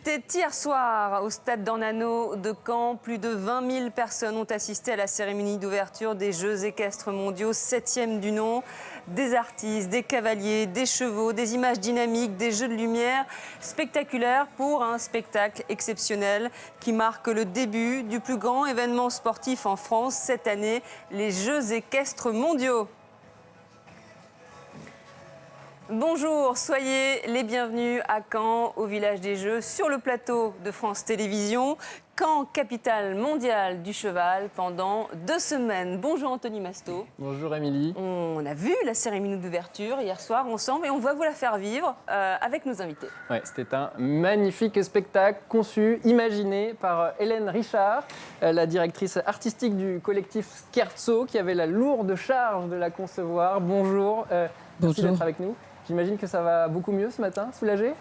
C'était hier soir au stade d'Ornano de Caen. Plus de 20 000 personnes ont assisté à la cérémonie d'ouverture des Jeux équestres mondiaux, 7e du nom. Des artistes, des cavaliers, des chevaux, des images dynamiques, des jeux de lumière spectaculaires pour un spectacle exceptionnel qui marque le début du plus grand événement sportif en France cette année, les Jeux équestres mondiaux. Bonjour, soyez les bienvenus à Caen, au village des Jeux, sur le plateau de France Télévisions. Caen, capitale mondiale du cheval, pendant 2 semaines. Bonjour Anthony Masto. Bonjour Émilie. On a vu la cérémonie d'ouverture hier soir ensemble et on va vous la faire vivre avec nos invités. Ouais, c'était un magnifique spectacle conçu, imaginé par Hélène Richard, la directrice artistique du collectif Scherzo, qui avait la lourde charge de la concevoir. Bonjour, merci d'être avec nous. J'imagine que ça va beaucoup mieux ce matin, soulagé ?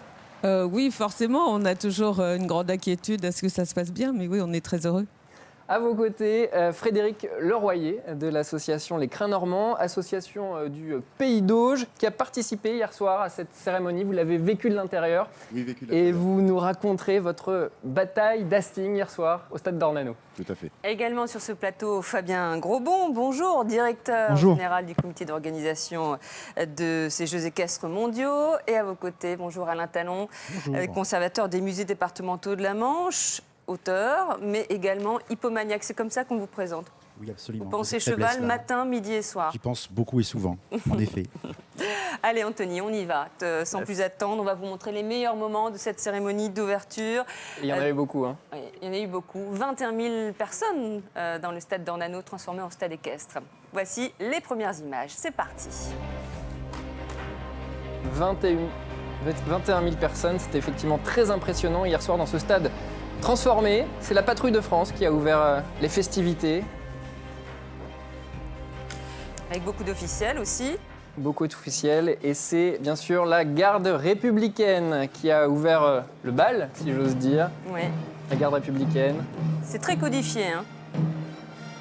Oui, forcément, on a toujours une grande inquiétude à ce que ça se passe bien, mais oui, on est très heureux. À vos côtés, Frédéric Leroyer de l'association Les Crins Normands, association du Pays d'Auge, qui a participé hier soir à cette cérémonie. Vous l'avez vécu de l'intérieur. Oui, vécu de Et l'intérieur. vous nous raconterez votre bataille d'Hastings hier soir au stade d'Ornano. Tout à fait. Également sur ce plateau, Fabien Grosbon, bonjour, directeur général du comité d'organisation de ces Jeux équestres mondiaux. Et à vos côtés, bonjour Alain Talon, conservateur des musées départementaux de la Manche, auteur, mais également hippomaniaque. C'est comme ça qu'on vous présente. Oui, absolument. Vous pensez Cette cheval faiblesse-là. matin, midi et soir. J'y pense beaucoup et souvent, en effet. Allez Anthony, on y va. Sans plus attendre, on va vous montrer les meilleurs moments de cette cérémonie d'ouverture. Il y en avait beaucoup, hein. Oui, il y en a eu beaucoup. 21 000 personnes dans le stade d'Ornano transformé en stade équestre. Voici les premières images. C'est parti. 21 000 personnes, c'était effectivement très impressionnant hier soir dans ce stade transformé. C'est la Patrouille de France qui a ouvert les festivités. Avec beaucoup d'officiels aussi. Beaucoup d'officiels. Et c'est bien sûr la garde républicaine qui a ouvert le bal, si j'ose dire. Oui. La garde républicaine. C'est très codifié. Hein.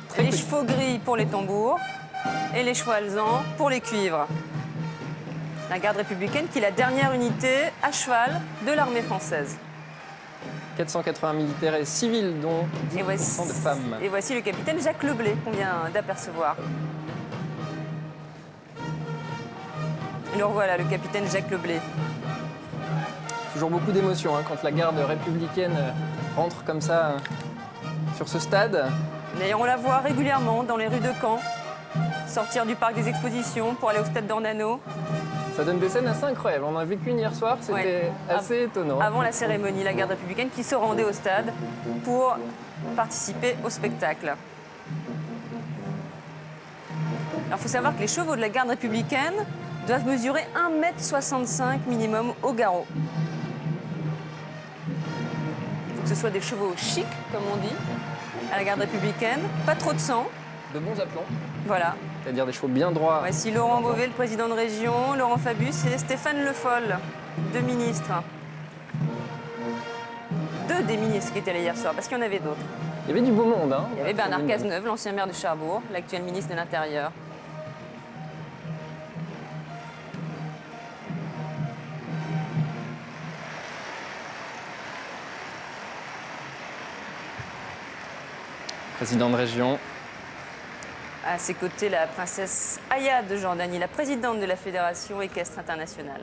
Très Les codifié. chevaux gris pour les tambours et les chevaux alezans pour les cuivres. La garde républicaine qui est la dernière unité à cheval de l'armée française. 480 militaires et civils, dont 10% de femmes. Et voici le capitaine Jacques Leblé qu'on vient d'apercevoir. Le revoilà, le capitaine Jacques Leblé. Toujours beaucoup d'émotions hein, quand la garde républicaine rentre comme ça sur ce stade. D'ailleurs, on la voit régulièrement dans les rues de Caen, sortir du parc des expositions pour aller au stade d'Ornano. Ça donne des scènes assez incroyables. On en a vécu une hier soir, c'était Ouais. assez étonnant. Avant la cérémonie, la garde républicaine qui se rendait au stade pour participer au spectacle. Alors, il faut savoir que les chevaux de la garde républicaine doivent mesurer 1,65 m minimum au garrot. Il faut que ce soit des chevaux chics, comme on dit, à la garde républicaine. Pas trop de sang, De bons aplomb, voilà. c'est-à-dire des chevaux bien droits. Voici Laurent Beauvais, le président de région, Laurent Fabius et Stéphane Le Foll, 2 ministres. 2 des ministres qui étaient là hier soir, parce qu'il y en avait d'autres. Il y avait du beau monde. Hein. Il y avait Bernard Cazeneuve, l'ancien maire de Cherbourg, l'actuel ministre de l'Intérieur. Président de région. À ses côtés, la princesse Aya de Jordanie, la présidente de la Fédération équestre internationale.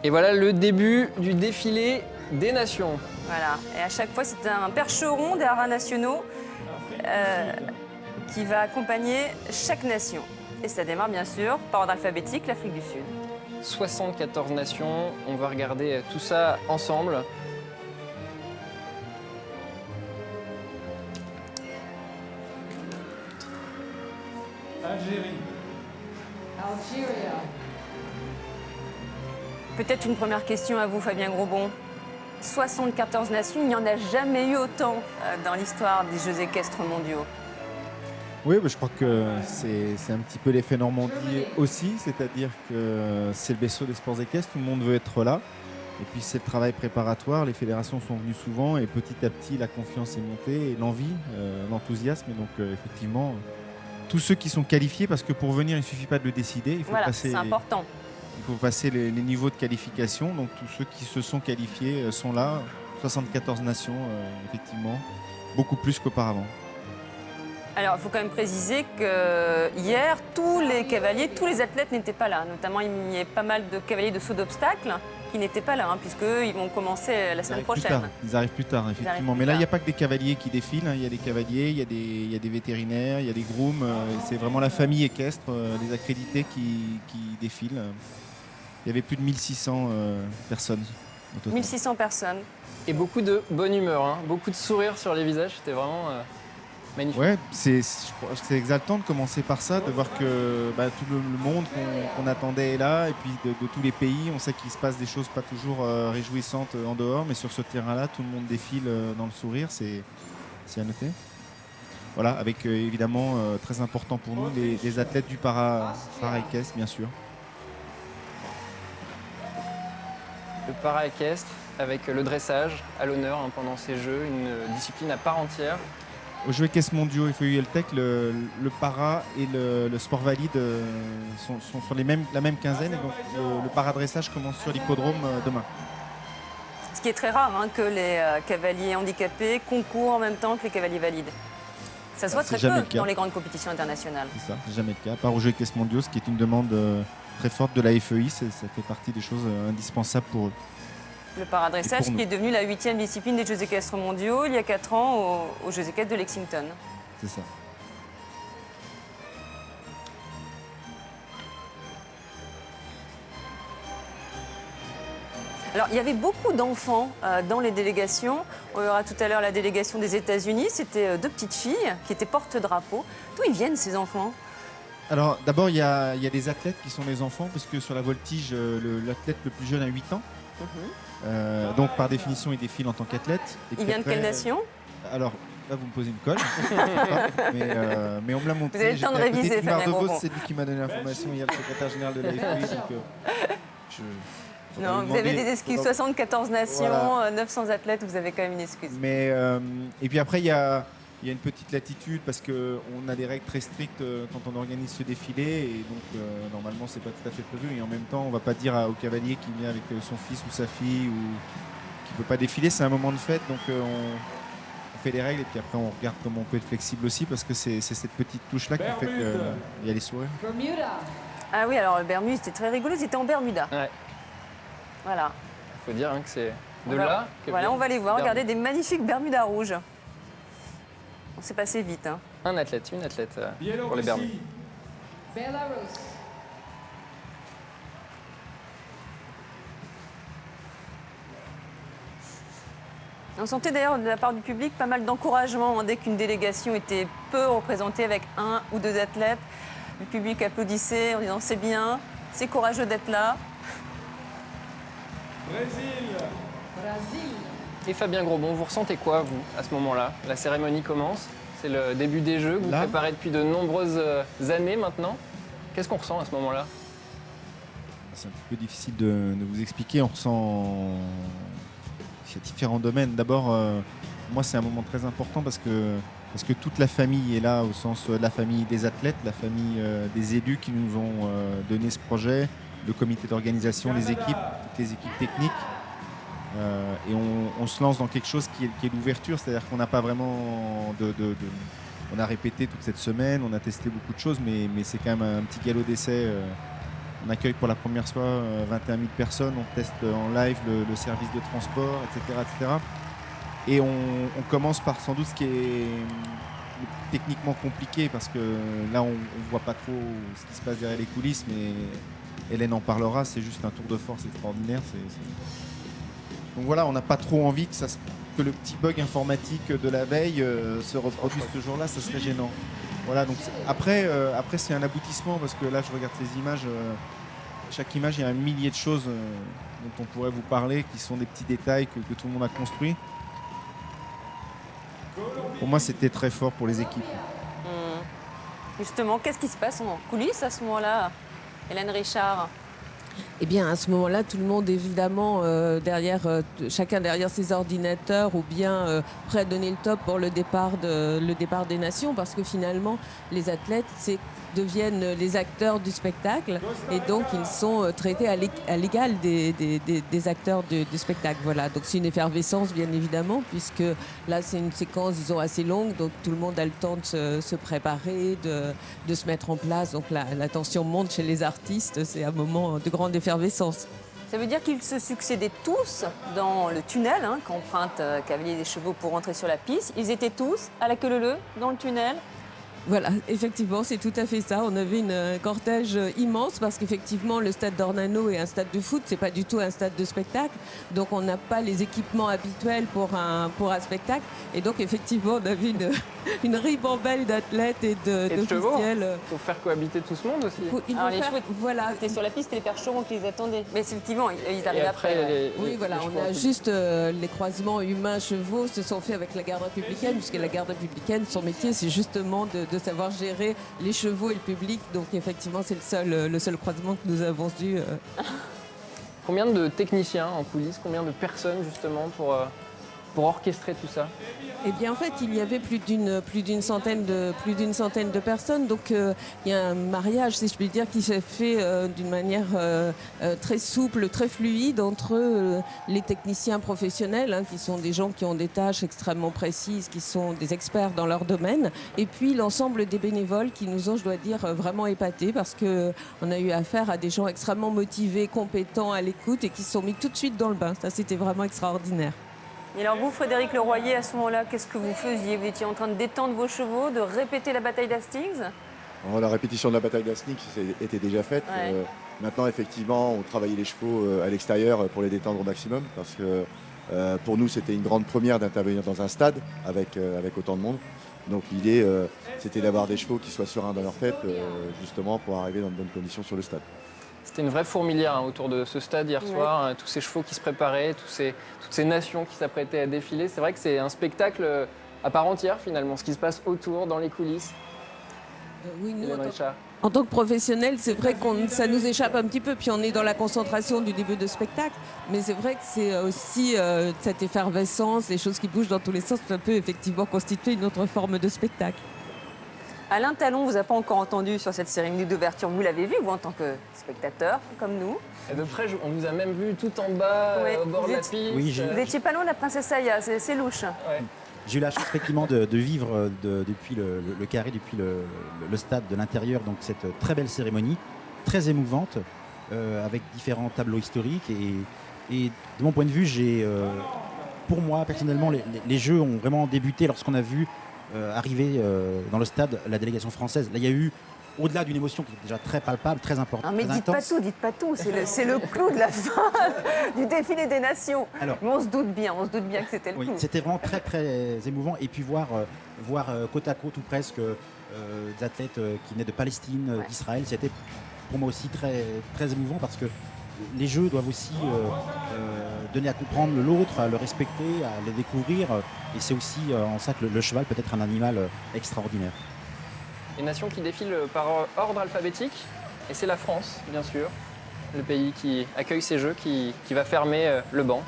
Et voilà le début du défilé des nations. Voilà. Et à chaque fois, c'est un percheron des haras nationaux qui va accompagner chaque nation. Et ça démarre bien sûr par ordre alphabétique, l'Afrique du Sud. 74 nations, on va regarder tout ça ensemble. Peut-être une première question à vous, Fabien Grosbon. 74 nations, il n'y en a jamais eu autant dans l'histoire des Jeux équestres mondiaux. Oui, je crois que c'est un petit peu l'effet Normandie aussi, c'est-à-dire que c'est le berceau des sports équestres, tout le monde veut être là. Et puis c'est le travail préparatoire, les fédérations sont venues souvent et petit à petit la confiance est montée et l'envie, l'enthousiasme. Et donc effectivement, tous ceux qui sont qualifiés, parce que pour venir il ne suffit pas de le décider, il faut Voilà, passer c'est important. Il faut passer les niveaux de qualification. Donc tous ceux qui se sont qualifiés sont là. 74 nations, effectivement. Beaucoup plus qu'auparavant. Alors, il faut quand même préciser que hier, tous les cavaliers, tous les athlètes n'étaient pas là. Notamment, il y a pas mal de cavaliers de saut d'obstacles qui n'étaient pas là, puisqu'ils vont commencer la semaine prochaine. Ils arrivent plus tard, effectivement. Mais là, il n'y a pas que des cavaliers qui défilent. Il y a des cavaliers, il y a des vétérinaires, il y a des grooms. C'est vraiment la famille équestre, les accrédités qui défilent. Il y avait plus de 1600 personnes au total. 1600 personnes. Et beaucoup de bonne humeur, hein. Beaucoup de sourires sur les visages, c'était vraiment magnifique. Ouais, c'est exaltant de commencer par ça, de voir que tout le monde qu'on attendait est là, et puis de tous les pays, on sait qu'il se passe des choses pas toujours réjouissantes en dehors, mais sur ce terrain-là, tout le monde défile dans le sourire, c'est à noter. Voilà, avec évidemment très important pour nous, les athlètes du para-équestre, bien sûr. Le para-équestre avec le dressage à l'honneur pendant ces Jeux, une discipline à part entière. Aux Jeux équestres mondiaux IFEU-ILTEC, le para et le sport valide sont sur la même quinzaine, et donc le para-dressage commence sur l'hippodrome demain. Ce qui est très rare, que les cavaliers handicapés concourent en même temps que les cavaliers valides. Ça se voit très peu dans les grandes compétitions internationales. C'est ça, c'est jamais le cas. À part aux Jeux équestres mondiaux, ce qui est une demande très forte de la FEI, ça fait partie des choses indispensables pour eux. Le paradressage qui est devenu la 8e discipline des Jeux équestres mondiaux il y a 4 ans aux Jeux équestres de Lexington. C'est ça. Alors, il y avait beaucoup d'enfants dans les délégations. On verra tout à l'heure la délégation des États-Unis. C'était 2 petites filles qui étaient porte-drapeau. D'où ils viennent, ces enfants? Alors, d'abord, il y a des athlètes qui sont des enfants, parce que sur la voltige, l'athlète le plus jeune a 8 ans. Donc, par définition, il défile en tant qu'athlète. Il vient de quelle nation? Alors, là, vous me posez une colle. mais on me l'a montré. Vous avez le temps de réviser, Fabien Bourbon. C'est lui qui m'a donné l'information hier, le secrétaire général de la FEI. Non, vous avez des excuses. 74 nations, voilà. 900 athlètes, vous avez quand même une excuse. Mais, et puis après, il y a une petite latitude parce qu'on a des règles très strictes quand on organise ce défilé. Et donc, normalement, c'est pas tout à fait prévu. Et en même temps, on ne va pas dire au cavalier qui vient avec son fils ou sa fille ou qui ne peut pas défiler. C'est un moment de fête. Donc, on fait les règles. Et puis après, on regarde comment on peut être flexible aussi parce que c'est cette petite touche-là qui fait qu'il y a les sourires. Bermuda. Ah oui, alors le Bermude, c'était très rigolo. Ils étaient en Bermuda. Ouais. Voilà. Il faut dire que c'est de là que voilà, on va les voir. Regardez, des magnifiques Bermudas rouges. On s'est passé vite. Un athlète, une athlète pour les Bermudes. Belarus. On sentait d'ailleurs de la part du public pas mal d'encouragement dès qu'une délégation était peu représentée avec 1 ou 2 athlètes. Le public applaudissait en disant c'est bien, c'est courageux d'être là. Brésil. Et Fabien Grosbon, vous ressentez quoi, vous, à ce moment-là? La cérémonie commence, c'est le début des Jeux, que vous préparez depuis de nombreuses années maintenant. Qu'est-ce qu'on ressent à ce moment-là? C'est un petit peu difficile de vous expliquer. On ressent il y a différents domaines. D'abord, moi, c'est un moment très important parce que toute la famille est là, au sens de la famille des athlètes, la famille des élus qui nous ont donné ce projet, le comité d'organisation, les équipes, toutes les équipes techniques. Et on se lance dans quelque chose qui est l'ouverture, c'est-à-dire qu'on n'a pas vraiment on a répété toute cette semaine, on a testé beaucoup de choses, mais c'est quand même un petit galop d'essai. On accueille pour la première fois 21 000 personnes, on teste en live le service de transport, etc. etc. Et on commence par sans doute ce qui est techniquement compliqué, parce que là, on ne voit pas trop ce qui se passe derrière les coulisses, mais Hélène en parlera, c'est juste un tour de force extraordinaire. Donc voilà, on n'a pas trop envie que le petit bug informatique de la veille se reproduise ce jour-là, ça serait gênant. Voilà, donc après c'est un aboutissement, parce que là je regarde ces images, chaque image il y a un millier de choses dont on pourrait vous parler, qui sont des petits détails que tout le monde a construits. Pour moi c'était très fort pour les équipes. Justement, qu'est-ce qui se passe en coulisses à ce moment-là, Hélène Richard? Eh bien, à ce moment-là, tout le monde, évidemment, chacun derrière ses ordinateurs ou bien prêt à donner le top pour le départ des nations, parce que finalement, les athlètes deviennent les acteurs du spectacle et donc ils sont traités à l'égal des acteurs du spectacle. Voilà, donc c'est une effervescence, bien évidemment, puisque là, c'est une séquence, disons, assez longue, donc tout le monde a le temps de se préparer, de se mettre en place. Donc la tension monte chez les artistes, c'est un moment de grande effervescence. Ça veut dire qu'ils se succédaient tous dans le tunnel qu'emprunte Cavalier des Chevaux pour rentrer sur la piste. Ils étaient tous à la queue leu-leu dans le tunnel. Voilà, effectivement, c'est tout à fait ça. On avait une cortège immense parce qu'effectivement, le stade d'Ornano est un stade de foot, c'est pas du tout un stade de spectacle. Donc, on n'a pas les équipements habituels pour un spectacle. Et donc, effectivement, on avait une ribambelle d'athlètes et d'officiels. Pour faire cohabiter tout ce monde aussi. Alors, les chevaux, voilà. C'était sur la piste et les percherons qui les attendaient. Mais effectivement, ils arrivent après. Oui, voilà, on a juste les croisements humains-chevaux se sont faits avec la garde républicaine, puisque la garde républicaine, son métier, c'est justement de savoir gérer les chevaux et le public. Donc effectivement, c'est le seul croisement que nous avons dû. Combien de techniciens en coulisses, combien de personnes justement pour orchestrer tout ça? Eh bien, en fait, il y avait plus d'une centaine de personnes. Donc, il y a un mariage, si je puis dire, qui s'est fait d'une manière très souple, très fluide entre les techniciens professionnels, qui sont des gens qui ont des tâches extrêmement précises, qui sont des experts dans leur domaine, et puis l'ensemble des bénévoles qui nous ont, je dois dire, vraiment épatés parce qu'on a eu affaire à des gens extrêmement motivés, compétents, à l'écoute et qui se sont mis tout de suite dans le bain. Ça, c'était vraiment extraordinaire. Et alors vous, Frédéric Leroyer, à ce moment-là, qu'est-ce que vous faisiez? Vous étiez en train de détendre vos chevaux, de répéter la bataille d'Hastings? La répétition de la bataille d'Hastings était déjà faite. Ouais. Maintenant, effectivement, on travaillait les chevaux à l'extérieur pour les détendre au maximum parce que pour nous, c'était une grande première d'intervenir dans un stade avec autant de monde. Donc l'idée, c'était d'avoir des chevaux qui soient sereins dans leur tête, justement, pour arriver dans de bonnes conditions sur le stade. C'était une vraie fourmilière autour de ce stade hier soir, tous ces chevaux qui se préparaient, toutes ces nations qui s'apprêtaient à défiler. C'est vrai que c'est un spectacle à part entière finalement, ce qui se passe autour, dans les coulisses. Oui, nous, Hélène Richard. en tant que professionnels, c'est vrai que ça nous échappe un petit peu, puis on est dans la concentration du début de spectacle. Mais c'est vrai que c'est aussi cette effervescence, les choses qui bougent dans tous les sens, ça peut effectivement constituer une autre forme de spectacle. Alain Talon, vous a pas encore entendu sur cette cérémonie d'ouverture. Vous l'avez vu, vous, en tant que spectateur, comme nous. Et de près, on vous a même vu tout en bas, Ouais. au bord Vous de la êtes- piste. Oui, Vous n'étiez pas loin de la princesse Aya, c'est louche. Ouais. j'ai eu la chance effectivement de vivre depuis le carré, depuis le stade de l'intérieur, donc cette très belle cérémonie, très émouvante, avec différents tableaux historiques. Et de mon point de vue, pour moi personnellement, les jeux ont vraiment débuté lorsqu'on a vu arriver dans le stade la délégation française. Là, il y a eu, au-delà d'une émotion qui est déjà très palpable, très importante, Non, mais très dites pas intense. tout, dites pas tout. C'est le clou de la fin du défilé des nations. Alors- Mais on se doute bien que c'était le Oui, clou. c'était vraiment très très émouvant. Et puis voir côte à côte ou presque des athlètes qui venaient de Palestine, Ouais. d'Israël, c'était pour moi aussi très, très émouvant parce que les jeux doivent aussi donner à comprendre l'autre, à le respecter, à le découvrir. Et c'est aussi en ça que le cheval peut être un animal extraordinaire. Les nations qui défilent par ordre alphabétique, et c'est la France, bien sûr, le pays qui accueille ces jeux, qui va fermer le banc.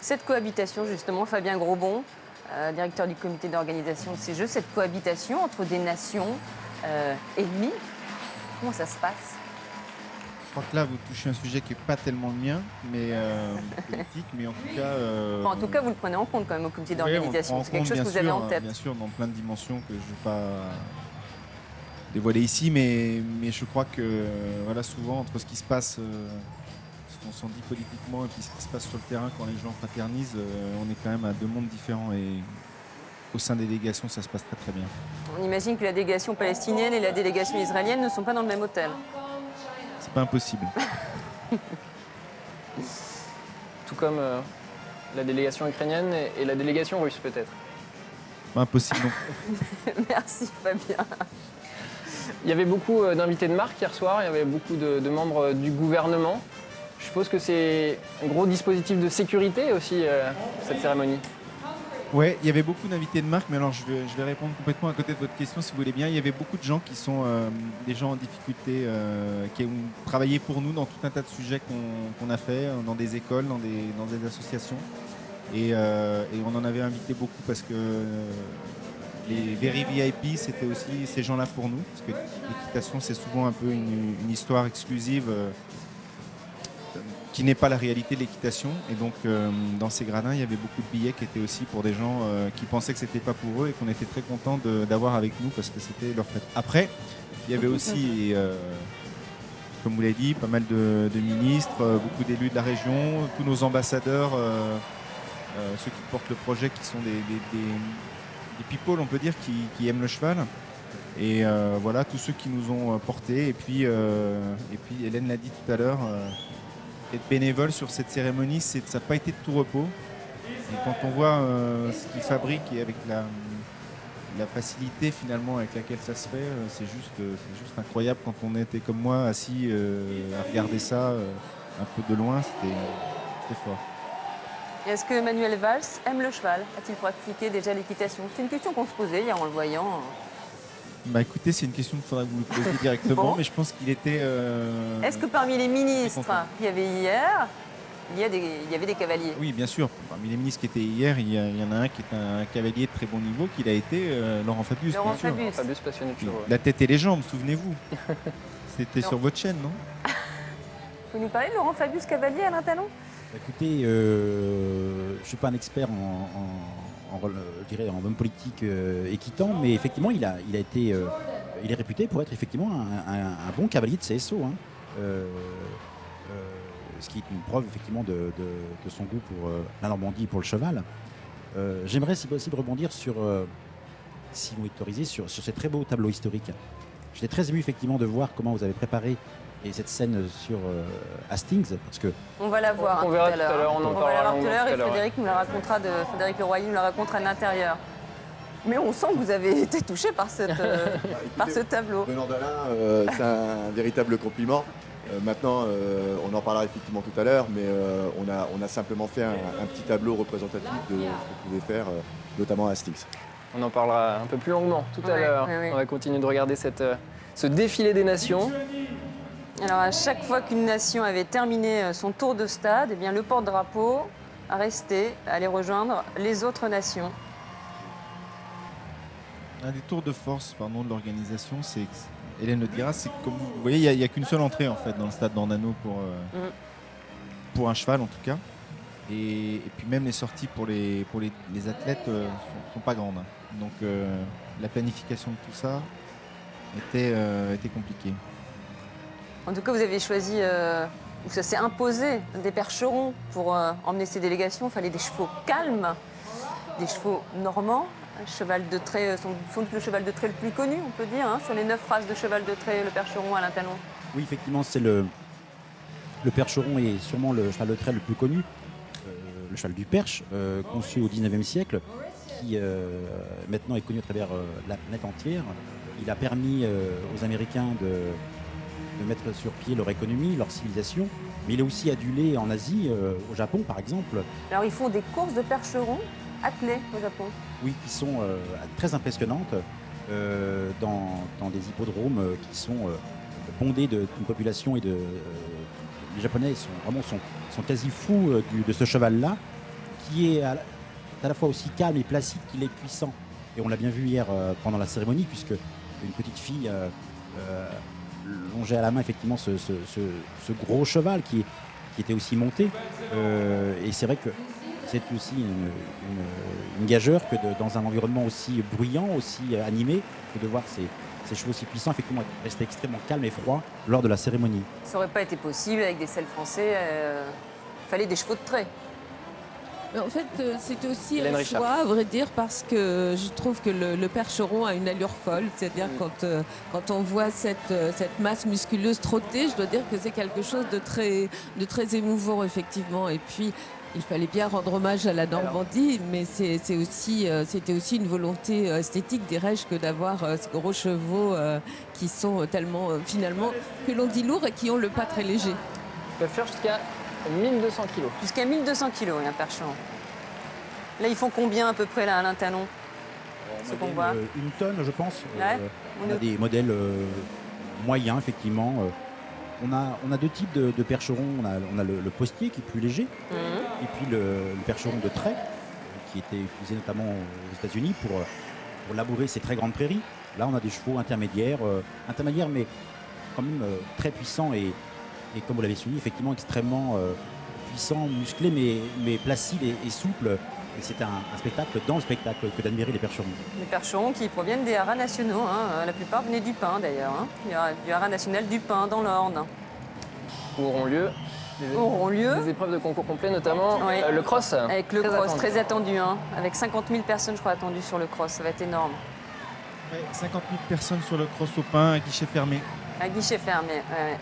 Cette cohabitation, justement, Fabien Grosbon, directeur du comité d'organisation de ces Jeux, cette cohabitation entre des nations ennemies, comment ça se passe? Je crois que là, vous touchez un sujet qui n'est pas tellement le mien, mais politique, mais en tout cas... Enfin, en tout cas, vous le prenez en compte quand même au comité oui, on le d'organisation. prend en C'est quelque compte, chose que vous avez en tête. Bien sûr, dans plein de dimensions que je ne vais pas dévoiler ici, mais je crois que voilà, souvent, entre ce qui se passe, ce qu'on s'en dit politiquement, et puis ce qui se passe sur le terrain quand les gens fraternisent, on est quand même à deux mondes différents. Et au sein des délégations, ça se passe très très bien. On imagine que la délégation palestinienne et la délégation israélienne ne sont pas dans le même hôtel. C'est pas impossible. Tout comme la délégation ukrainienne et la délégation russe, peut-être. Pas impossible non plus. Merci Fabien. Il y avait beaucoup d'invités de marque hier soir, il y avait beaucoup de membres du gouvernement. Je suppose que c'est un gros dispositif de sécurité aussi, cette cérémonie. Ouais, il y avait beaucoup d'invités de marque, mais alors je vais répondre complètement à côté de votre question si vous voulez bien. Il y avait beaucoup de gens qui sont des gens en difficulté, qui ont travaillé pour nous dans tout un tas de sujets qu'on a fait, dans des écoles, dans des associations. Et on en avait invité beaucoup parce que les Very VIP, c'était aussi ces gens-là pour nous. Parce que l'équitation, c'est souvent un peu une histoire exclusive qui n'est pas la réalité de l'équitation. Et donc, dans ces gradins, il y avait beaucoup de billets qui étaient aussi pour des gens qui pensaient que c'était pas pour eux et qu'on était très contents d'avoir avec nous parce que c'était leur fête. Après, il y avait aussi, comme vous l'avez dit, pas mal de ministres, beaucoup d'élus de la région, tous nos ambassadeurs, ceux qui portent le projet, qui sont des people, on peut dire, qui aiment le cheval. Et voilà, tous ceux qui nous ont portés. Et puis Hélène l'a dit tout à l'heure, être bénévole sur cette cérémonie, ça n'a pas été de tout repos. Et quand on voit ce qu'ils fabriquent et avec la facilité finalement avec laquelle ça se fait, c'est juste incroyable. Quand on était comme moi assis à regarder ça un peu de loin, c'était fort. Est-ce que Manuel Valls aime le cheval? A-t-il pratiqué déjà l'équitation? C'est une question qu'on se posait hier en le voyant. Bah écoutez, c'est une question qu'il faudra que vous lui posiez directement, Bon. mais je pense qu'il était... Est-ce que parmi les ministres content. qu'il y avait hier, il y avait des cavaliers? Oui, bien sûr. Parmi les ministres qui étaient hier, il y en a un qui est un cavalier de très bon niveau, qu'il a été Laurent Fabius. Laurent bien sûr. Fabius. Fabius passionné de chevaux. La tête et les jambes, souvenez-vous. C'était Non. sur votre chaîne, non? Vous nous parlez de Laurent Fabius cavalier, Alain Talon? Écoutez, je ne suis pas un expert je dirais en homme politique équitant, mais effectivement, il est réputé pour être effectivement un bon cavalier de CSO. Hein. Ce qui est une preuve effectivement de son goût pour la Normandie et pour le cheval. J'aimerais, si possible, rebondir sur, si vous m'autorisez, sur ces très beaux tableaux historiques. J'étais très ému effectivement de voir comment vous avez préparé cette scène sur Hastings, parce que On va la voir On tout verra à tout à l'heure. l'heure, on en va la parlera voir tout à longuement l'heure tout à et l'heure, Frédéric nous la racontera Frédéric Leroyer nous la racontera de l'intérieur. Mais on sent que vous avez été touché par ce tableau. Venant d'Alain, c'est un véritable compliment. Maintenant, on en parlera effectivement tout à l'heure, mais on a simplement fait un petit tableau représentatif de ce qu'on pouvait faire, notamment à Hastings. On en parlera un peu plus longuement tout à Ouais, l'heure. ouais, ouais. On va continuer de regarder ce défilé des nations. Alors à chaque fois qu'une nation avait terminé son tour de stade, eh bien, le porte-drapeau restait, allait rejoindre les autres nations. Un des tours de force de l'organisation, c'est, Hélène le dira, c'est comme vous voyez, il n'y a qu'une seule entrée en fait dans le stade d'Ornano pour un cheval en tout cas. Et puis même les sorties pour les athlètes sont pas grandes. Hein. Donc la planification de tout ça était compliquée. En tout cas, vous avez choisi, ou ça s'est imposé, des percherons pour emmener ces délégations. Il fallait des chevaux calmes, des chevaux normands. Cheval de trait, sont le cheval de trait le plus connu, on peut dire, hein, sur les 9 races de cheval de trait, le percheron, Alain Talon. oui, effectivement, c'est le percheron est sûrement le cheval de trait le plus connu, le cheval du Perche, conçu au 19e siècle, qui maintenant est connu à travers la planète entière. Il a permis aux Américains de mettre sur pied leur économie, leur civilisation, mais il est aussi adulé en Asie, au Japon par exemple. Alors, ils font des courses de percherons attelés au Japon. Oui, qui sont très impressionnantes dans des hippodromes qui sont bondés d'une population et les Japonais sont quasi fous de ce cheval-là, qui est à la fois aussi calme et placide qu'il est puissant. Et on l'a bien vu hier pendant la cérémonie, puisque une petite fille longeait à la main effectivement ce gros cheval qui était aussi monté. Et c'est vrai que c'est aussi une gageure que dans un environnement aussi bruyant, aussi animé, que de voir ces chevaux si puissants effectivement rester extrêmement calmes et froids lors de la cérémonie. Ça n'aurait pas été possible avec des selles français. Il fallait des chevaux de trait. Mais en fait, c'était aussi Hélène un Richard. choix, à vrai dire, parce que je trouve que le percheron a une allure folle. C'est-à-dire quand on voit cette masse musculeuse trotter, je dois dire que c'est quelque chose de très émouvant, effectivement. Et puis, il fallait bien rendre hommage à la Normandie, mais c'était aussi une volonté esthétique, dirais-je, que d'avoir ces gros chevaux qui sont tellement, finalement, que l'on dit lourds et qui ont le pas très léger. Ils peuvent faire jusqu'à 1200 kg. Jusqu'à 1200 kilos, un percheron. Là, ils font combien à peu près, là, Alain Talon? Ce qu'on voit. Une tonne, je pense. Ouais. On a des modèles moyens, effectivement. On a deux types de percherons. On a le postier qui est plus léger, et puis le percheron de trait, qui était utilisé notamment aux États-Unis pour labourer ces très grandes prairies. Là, on a des chevaux intermédiaires, mais quand même très puissants et comme vous l'avez souligné, effectivement extrêmement puissants, musclés, mais placides et souples. Et c'est un spectacle dans le spectacle que d'admirer les percherons. Les percherons qui proviennent des haras nationaux, hein. La plupart venaient du Pin d'ailleurs. Hein. Il y a du haras national du Pin dans l'Orne. Où auront lieu des épreuves de concours complet, notamment Oui. Le cross. Avec le cross, très attendu. Hein. Avec 50 000 personnes, je crois, attendues sur le cross. Ça va être énorme. Ouais, 50 000 personnes sur le cross au pain, à guichet fermé. À guichet fermé, ouais.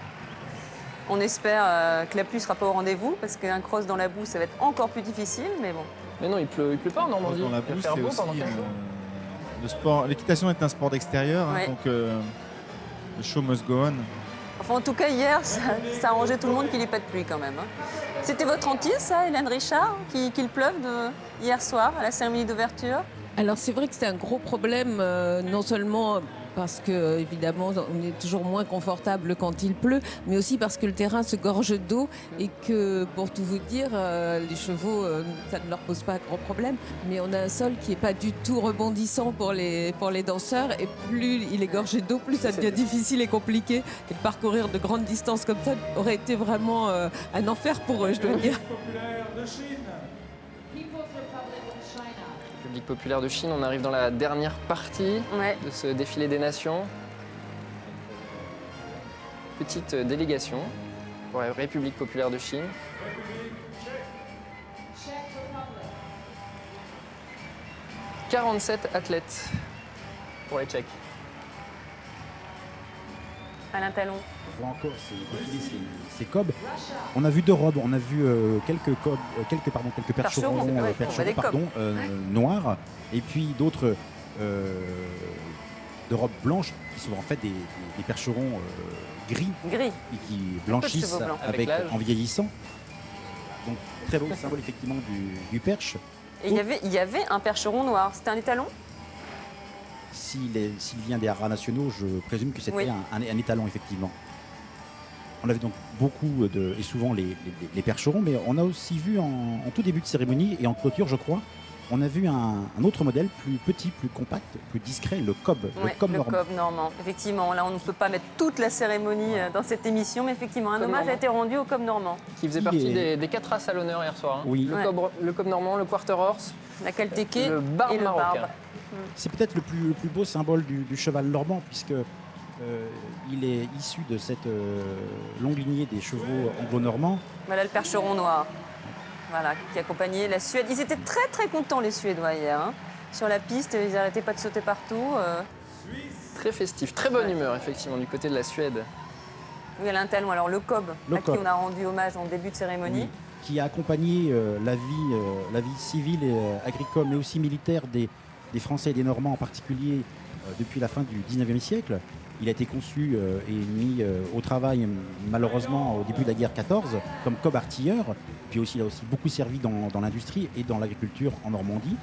On espère que la pluie ne sera pas au rendez-vous, parce qu'un cross dans la boue, ça va être encore plus difficile, mais bon. Mais non, il pleut pas en Normandie. Dans la Il va boue, faire c'est beau aussi pendant 15 jours. le sport. L'équitation est un sport d'extérieur, hein, Ouais. donc le show must go on. Enfin, en tout cas, hier, ça a arrangé tout le monde qu'il n'y ait pas de pluie quand même. Hein. C'était votre hantise, ça, Hélène Richard, qu'il pleuve hier soir à la cérémonie d'ouverture? Alors c'est vrai que c'est un gros problème, non seulement parce que évidemment on est toujours moins confortable quand il pleut, mais aussi parce que le terrain se gorge d'eau et que pour tout vous dire, les chevaux, ça ne leur pose pas de gros problème, mais on a un sol qui n'est pas du tout rebondissant pour les danseurs et plus il est gorgé d'eau, plus ça devient difficile et compliqué. Et de parcourir de grandes distances comme ça aurait été vraiment un enfer pour eux, je dois dire. Populaire de Chine. People's Republic of China. République populaire de Chine, on arrive dans la dernière partie Ouais. de ce défilé des nations. Petite délégation pour la République populaire de Chine. Czech Republic. 47 athlètes pour les Tchèques. Alain Talon. On voit encore ces cobs. On a vu deux robes, on a vu quelques percherons, Percherons, ouais, on voit des cobs. noirs, et puis d'autres de robes blanches qui sont en fait des percherons gris Gris. et qui blanchissent cheveux blancs. Avec l'âge. en vieillissant. Donc très beau symbole effectivement du perche. Et il y avait un percheron noir. C'était un étalon? S'il vient des haras nationaux, je présume que c'était Oui. un étalon, effectivement. On avait donc beaucoup et souvent les percherons, mais on a aussi vu en tout début de cérémonie et en clôture, je crois, on a vu un autre modèle plus petit, plus compact, plus discret, le cob, Ouais, le cob normand. cob normand. Effectivement, là, on ne peut pas mettre toute la cérémonie dans cette émission, mais effectivement, un Cob hommage normand. a été rendu au cob normand. Qui faisait Qui partie est- des 4 races à l'honneur hier soir. Hein. Oui. Le, Ouais. le cob normand, le quarter horse, La caltéquée le barbe et le marocain. barbe. C'est peut-être le plus beau symbole du cheval normand, puisque il est issu de cette longue lignée des chevaux anglo-normands. Voilà le percheron noir. Voilà, qui accompagnait la Suède. Ils étaient très très contents, les Suédois, hier. Hein. Sur la piste, ils n'arrêtaient pas de sauter partout. Très festif, très bonne humeur effectivement du côté de la Suède. Oui, Alain Talon, alors le cob, Le à cob. qui on a rendu hommage en début de cérémonie. Oui, qui a accompagné la vie civile et agricole, mais aussi militaire des Français et des Normands en particulier depuis la fin du 19e siècle. Il a été conçu et mis au travail malheureusement au début de la guerre 14 comme cob artilleur, puis aussi, il a aussi beaucoup servi dans l'industrie et dans l'agriculture en Normandie.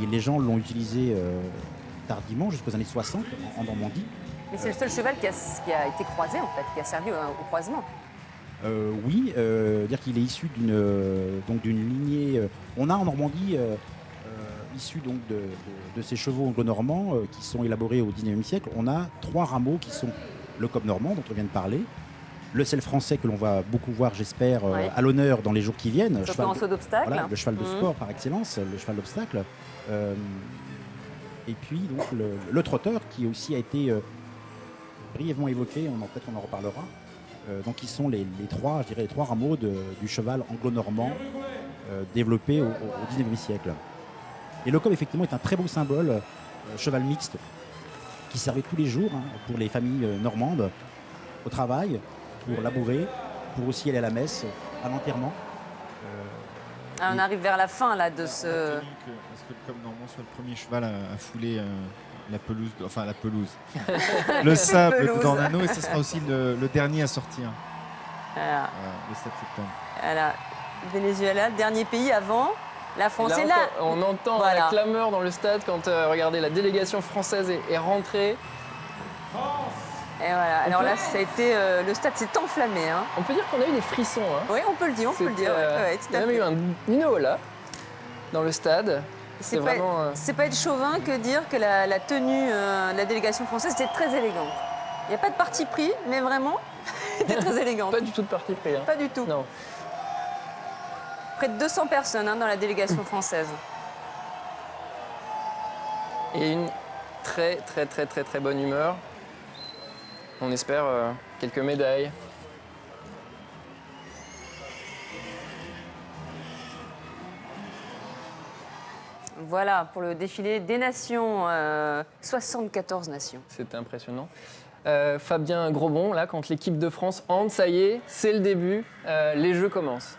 Et les gens l'ont utilisé tardivement, jusqu'aux années 60 en Normandie. Mais c'est le seul cheval qui a été croisé, en fait, qui a servi au croisement. Oui, dire qu'il est issu d'une lignée. On a en Normandie issu donc de ces chevaux anglo-normands qui sont élaborés au 19e siècle. On a 3 rameaux qui sont le cob normand dont on vient de parler, le sel français que l'on va beaucoup voir, j'espère, Oui. à l'honneur dans les jours qui viennent. Surtout en saut d'obstacle. Voilà, le cheval de Mhm. sport par excellence, le cheval d'obstacle. Et puis donc le trotteur qui aussi a été brièvement évoqué, peut-être on en reparlera. Donc qui sont les trois rameaux du cheval anglo-normand développé au 19e siècle. Et le cob effectivement est un très beau symbole, cheval mixte, qui servait tous les jours pour les familles normandes, au travail, pour labourer, pour aussi aller à la messe, à l'enterrement. Ah, on arrive vers la fin là, de ce... Parce que le cob normand soit le premier cheval à fouler la pelouse, le sable pelouse. dans l'anneau, et ce sera aussi le dernier à sortir Voilà. le 7 septembre. Voilà. Venezuela, le dernier pays avant La France Là est là. encore, on entend Voilà. la clameur dans le stade quand, regardez, la délégation française est rentrée. Et voilà. Alors là, ça a été, le stade s'est enflammé. Hein. On peut dire qu'on a eu des frissons. Hein. Oui, on peut le dire, on peut le C'était, dire. Ouais, tout il y à a même fait. eu une hola dans le stade. C'est C'est vraiment... pas être chauvin que dire que la tenue de la délégation française était très élégante. Il n'y a pas de parti pris, mais vraiment, c'était très élégante. pas du tout de parti pris. Hein. Pas du tout. Non. Près de 200 personnes dans la délégation française. Et une très bonne humeur. On espère quelques médailles. Voilà, pour le défilé des nations, 74 nations. C'était impressionnant. Fabien Grosbon, là, quand l'équipe de France entre, ça y est, c'est le début, les Jeux commencent.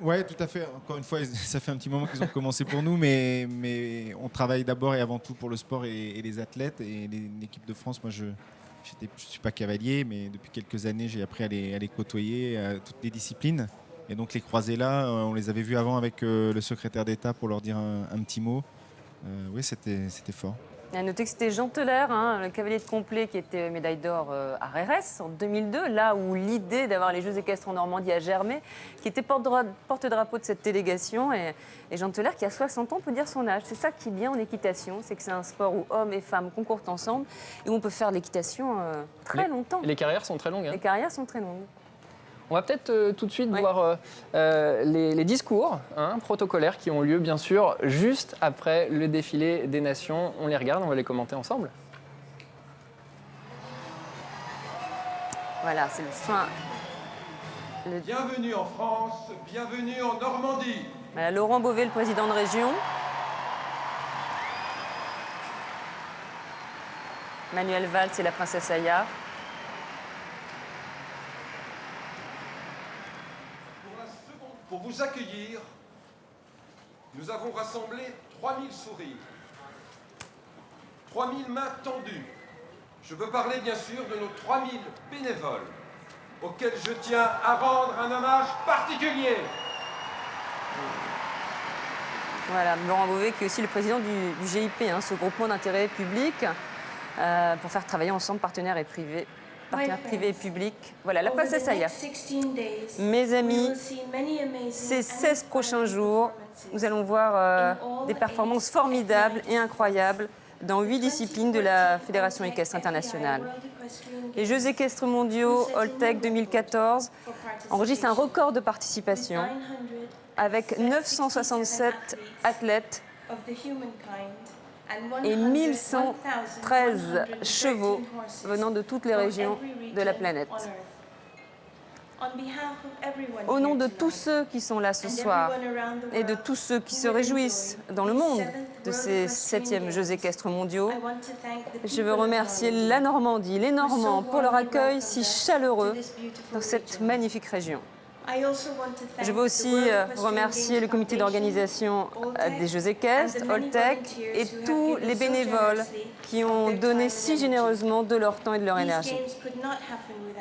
Ouais, tout à fait. Encore une fois, ça fait un petit moment qu'ils ont commencé pour nous, mais on travaille d'abord et avant tout pour le sport et les athlètes. Et l'équipe de France, moi, je ne suis pas cavalier, mais depuis quelques années, j'ai appris à les côtoyer à toutes les disciplines. Et donc les croisés là, on les avait vus avant avec le secrétaire d'État pour leur dire un petit mot. Oui, c'était fort. À noter que c'était Jean Teller, hein, le cavalier de complet qui était médaille d'or à RRS en 2002, là où l'idée d'avoir les Jeux équestres en Normandie a germé, qui était porte-drapeau de cette délégation. Et Jean Teller, qui a 60 ans, peut dire son âge. C'est ça qui est bien en équitation, c'est que c'est un sport où hommes et femmes concourent ensemble et où on peut faire l'équitation très longtemps. Les carrières sont très longues. Hein. Les carrières sont très longues. On va peut-être tout de suite voir les discours protocolaires qui ont lieu, bien sûr, juste après le défilé des nations. On les regarde, on va les commenter ensemble. Voilà, c'est le fin. Bienvenue en France, bienvenue en Normandie. Voilà, Laurent Beauvais, le président de région. Manuel Valls et la princesse Aya. Pour vous accueillir, nous avons rassemblé 3000 sourires, 3000 mains tendues. Je veux parler bien sûr de nos 3000 bénévoles, auxquels je tiens à rendre un hommage particulier. Voilà, Laurent Beauvais qui est aussi le président du GIP, hein, ce groupement d'intérêt public, pour faire travailler ensemble partenaires privés et publics. Voilà, la princesse Aya. Mes amis, ces 16 prochains jours, nous allons voir des performances formidables et incroyables dans 8 disciplines de la Fédération équestre internationale. Les Jeux équestres mondiaux Holtec 2014 enregistrent un record de participation avec 967 athlètes et 1113 chevaux venant de toutes les régions de la planète. Au nom de tous ceux qui sont là ce soir et de tous ceux qui se réjouissent dans le monde de ces 7e Jeux équestres mondiaux, je veux remercier la Normandie, les Normands pour leur accueil si chaleureux dans cette magnifique région. Je veux aussi remercier le comité d'organisation des Jeux équestres, Holtec, et tous les bénévoles qui ont donné si généreusement de leur temps et de leur énergie.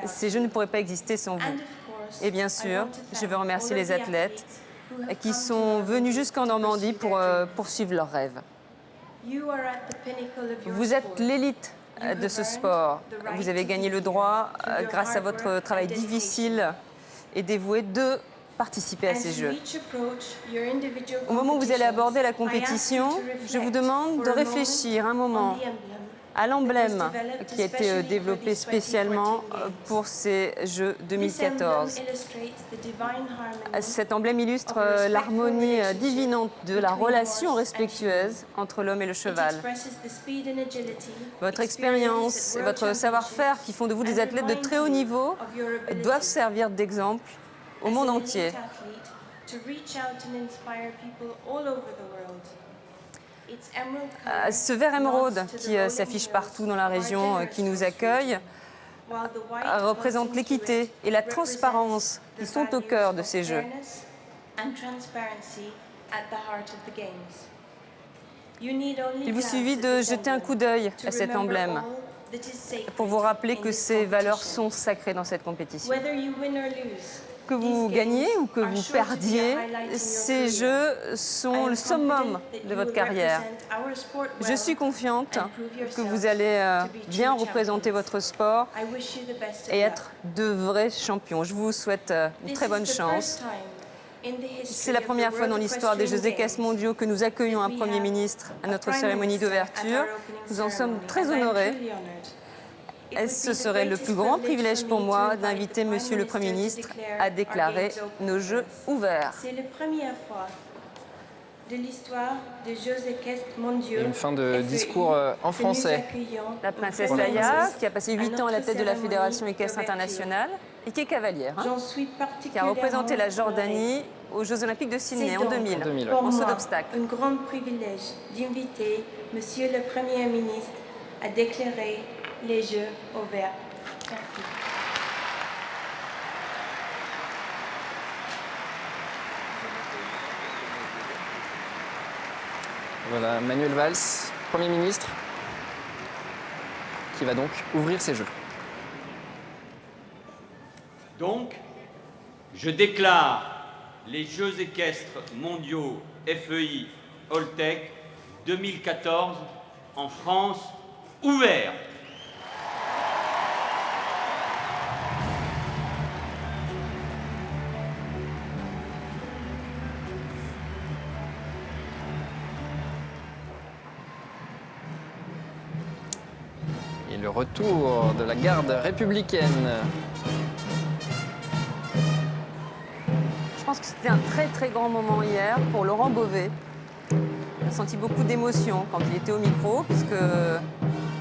Ces Jeux ne pourraient pas exister sans vous. Et bien sûr, je veux remercier les athlètes qui sont venus jusqu'en Normandie pour poursuivre leurs rêves. Vous êtes l'élite de ce sport. Vous avez gagné le droit, grâce à votre travail difficile et dévoué, de participer à ces Jeux. Au moment où vous allez aborder la compétition, je vous demande de réfléchir un moment à l'emblème qui a été développé spécialement pour ces Jeux 2014. Cet emblème illustre l'harmonie divinante de la relation respectueuse entre l'homme et le cheval. Votre expérience et votre savoir-faire qui font de vous des athlètes de très haut niveau doivent servir d'exemple au monde entier. Ce vert émeraude qui s'affiche partout dans la région qui nous accueille représente l'équité et la transparence qui sont au cœur de ces Jeux. Il vous suffit de jeter un coup d'œil à cet emblème pour vous rappeler que ces valeurs sont sacrées dans cette compétition. Que vous gagniez ou que vous perdiez, ces Jeux sont le summum de votre carrière. Je suis confiante que vous allez bien représenter votre sport et être de vrais champions. Je vous souhaite une très bonne chance. C'est la première fois dans l'histoire des Jeux équestres mondiaux que nous accueillons un Premier ministre à notre cérémonie d'ouverture. Nous en sommes très honorés. Et ce serait le plus grand privilège pour moi d'inviter Monsieur le Premier ministre à déclarer nos Jeux ouverts. C'est la première fois de l'histoire des Jeux équestres mondiaux. Une fin de discours en français. La princesse Leia, qui a passé 8 ans à la tête de la Fédération équestre internationale et qui est cavalière, qui a représenté la Jordanie aux Jeux olympiques de Sydney en 2000, en saut d'obstacle. Un grand privilège d'inviter Monsieur le Premier ministre à déclarer les Jeux ouverts. Merci. Voilà, Manuel Valls, Premier ministre, qui va donc ouvrir ces Jeux. Donc, je déclare les Jeux équestres mondiaux FEI Holtec 2014 en France ouverts. Et le retour de la garde républicaine. Je pense que c'était un très très grand moment hier pour Laurent Beauvais. On a senti beaucoup d'émotion quand il était au micro, puisque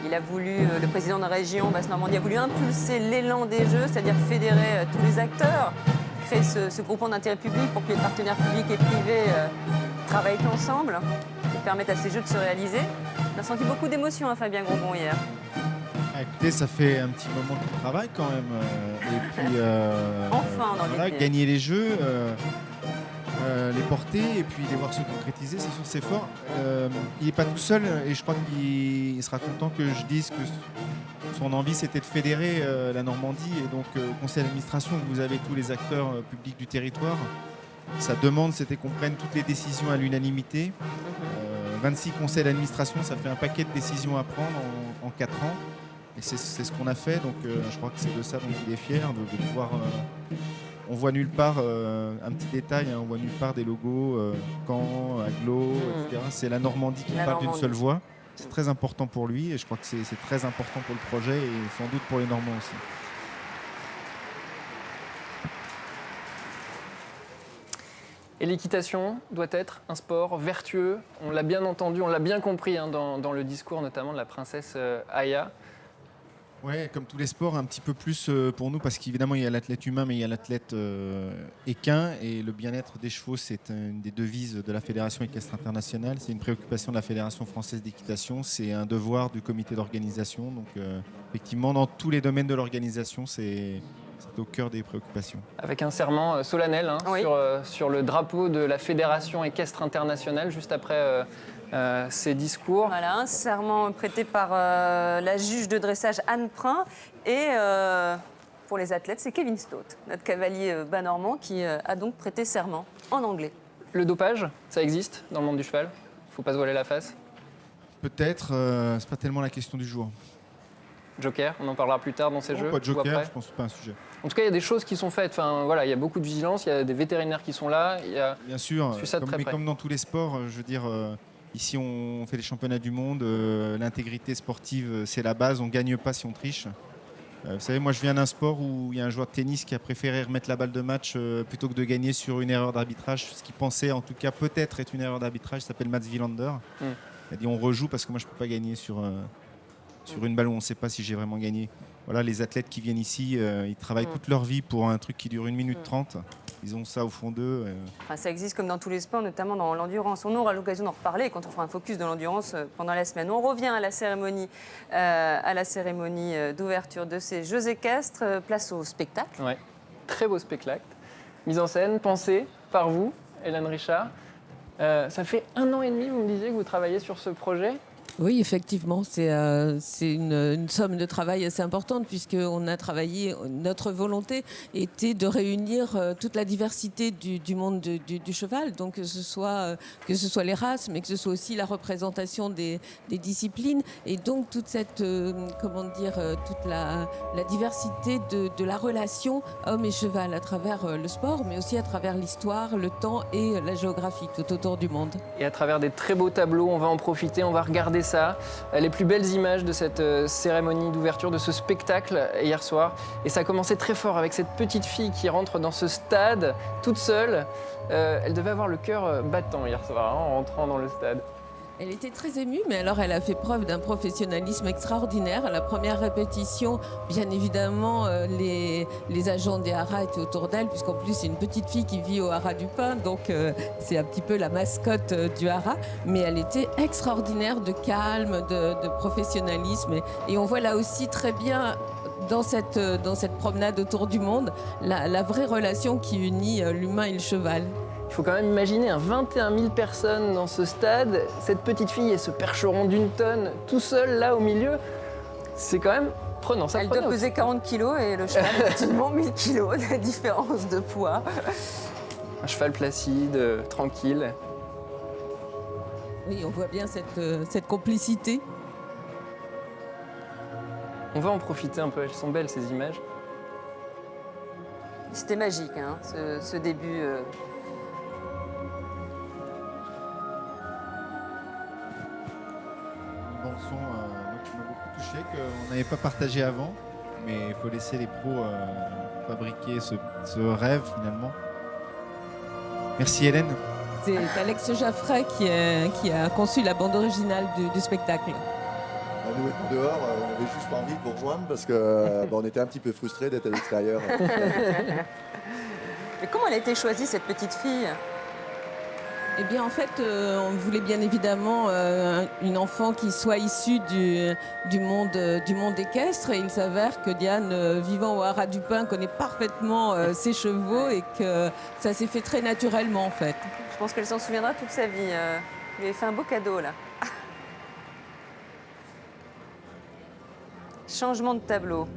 il a voulu, le président de la région Basse-Normandie a voulu impulser l'élan des Jeux, c'est-à-dire fédérer tous les acteurs, créer ce groupement d'intérêt public pour que les partenaires publics et privés travaillent ensemble et permettent à ces Jeux de se réaliser. On a senti beaucoup d'émotion à Fabien Grosbon hier. Ah, écoutez, ça fait un petit moment de travail quand même. Et puis, Enfin, dans voilà, les pieds. gagner les Jeux, les porter et puis les voir se concrétiser, c'est sûr, c'est fort. Il n'est pas tout seul et je crois qu'il sera content que je dise que son envie c'était de fédérer la Normandie et donc au conseil d'administration vous avez tous les acteurs publics du territoire. Sa demande c'était qu'on prenne toutes les décisions à l'unanimité. 26 conseils d'administration, ça fait un paquet de décisions à prendre en 4 ans. Et c'est ce qu'on a fait, donc je crois que c'est de ça dont il est fier, de pouvoir... on voit nulle part, un petit détail, hein, on voit nulle part des logos, Caen, Aglo, etc. C'est la Normandie qui parle d'une seule voix. C'est très important pour lui et je crois que c'est très important pour le projet et sans doute pour les Normands aussi. Et l'équitation doit être un sport vertueux. On l'a bien entendu, on l'a bien compris hein, dans le discours notamment de la princesse Aya. Oui, comme tous les sports, un petit peu plus pour nous, parce qu'évidemment, il y a l'athlète humain, mais il y a l'athlète équin. Et le bien-être des chevaux, c'est une des devises de la Fédération équestre internationale. C'est une préoccupation de la Fédération française d'équitation. C'est un devoir du comité d'organisation. Donc, effectivement, dans tous les domaines de l'organisation, c'est au cœur des préoccupations. Avec un serment solennel hein, Oui. sur le drapeau de la Fédération équestre internationale, juste après ces discours. Voilà, un serment prêté par la juge de dressage Anne Prin. Et pour les athlètes, c'est Kevin Stott, notre cavalier bas-normand, qui a donc prêté serment en anglais. Le dopage, ça existe dans le monde du cheval. Il ne faut pas se voiler la face. Peut-être, c'est pas tellement la question du jour. Joker, on en parlera plus tard dans ces jeux. Pas de ou joker, après. je pense que c'est pas un sujet. En tout cas, il y a des choses qui sont faites. Enfin, voilà, il y a beaucoup de vigilance, il y a des vétérinaires qui sont là. Il y a... Bien sûr, Suis ça de très près. comme dans tous les sports, je veux dire, ici on fait les championnats du monde, l'intégrité sportive c'est la base, on ne gagne pas si on triche. Vous savez, moi je viens d'un sport où il y a un joueur de tennis qui a préféré remettre la balle de match plutôt que de gagner sur une erreur d'arbitrage, ce qu'il pensait en tout cas peut-être être une erreur d'arbitrage, il s'appelle Mats Wilander. Il a dit on rejoue parce que moi je ne peux pas gagner sur une balle où on ne sait pas si j'ai vraiment gagné. Voilà, les athlètes qui viennent ici, ils travaillent toute leur vie pour un truc qui dure 1 minute 30. Ils ont ça au fond d'eux. Enfin, ça existe comme dans tous les sports, notamment dans l'endurance. On aura l'occasion d'en reparler quand on fera un focus de l'endurance pendant la semaine. On revient à la cérémonie d'ouverture de ces Jeux équestres. Place au spectacle. Ouais. Très beau spectacle. Mise en scène, pensée par vous, Hélène Richard. Ça fait 1 an et demi, vous me disiez, que vous travaillez sur ce projet. Oui, effectivement, c'est une somme de travail assez importante puisqu'on a travaillé, notre volonté était de réunir toute la diversité du monde du cheval, donc que ce soit les races, mais que ce soit aussi la représentation des disciplines et donc toute cette, toute la diversité de la relation homme et cheval à travers le sport, mais aussi à travers l'histoire, le temps et la géographie tout autour du monde. Et à travers des très beaux tableaux, on va en profiter, on va regarder ça, les plus belles images de cette cérémonie d'ouverture, de ce spectacle hier soir. Et ça a commencé très fort avec cette petite fille qui rentre dans ce stade toute seule. Elle devait avoir le cœur battant hier soir en rentrant dans le stade. Elle était très émue, mais alors elle a fait preuve d'un professionnalisme extraordinaire. À la première répétition, bien évidemment, les agents des haras étaient autour d'elle, puisqu'en plus c'est une petite fille qui vit au haras du Pin, donc c'est un petit peu la mascotte du haras. Mais elle était extraordinaire de calme, de professionnalisme. Et on voit là aussi très bien dans cette promenade autour du monde la vraie relation qui unit l'humain et le cheval. Il faut quand même imaginer 21 000 personnes dans ce stade, cette petite fille et ce percheron d'une tonne, tout seul là au milieu. C'est quand même prenant. Elle doit peser 40 kilos et le cheval, effectivement, 1000 kilos, la différence de poids. Un cheval placide, tranquille. Oui, on voit bien cette complicité. On va en profiter un peu, elles sont belles ces images. C'était magique, hein, ce début. Bon son qui m'a beaucoup touché, qu'on n'avait pas partagé avant, mais il faut laisser les pros fabriquer ce rêve finalement. Merci Hélène. C'est Alex Jaffray qui a conçu la bande originale du spectacle. Nous étions dehors, on avait juste envie de vous rejoindre parce que on était un petit peu frustrés d'être à l'extérieur. Mais comment elle a été choisie cette petite fille ? Eh bien, en fait, on voulait bien évidemment une enfant qui soit issue du monde équestre. Et il s'avère que Diane, vivant au haras du Pin, connaît parfaitement ses chevaux et que ça s'est fait très naturellement, en fait. Je pense qu'elle s'en souviendra toute sa vie. Il lui avait fait un beau cadeau, là. Changement de tableau.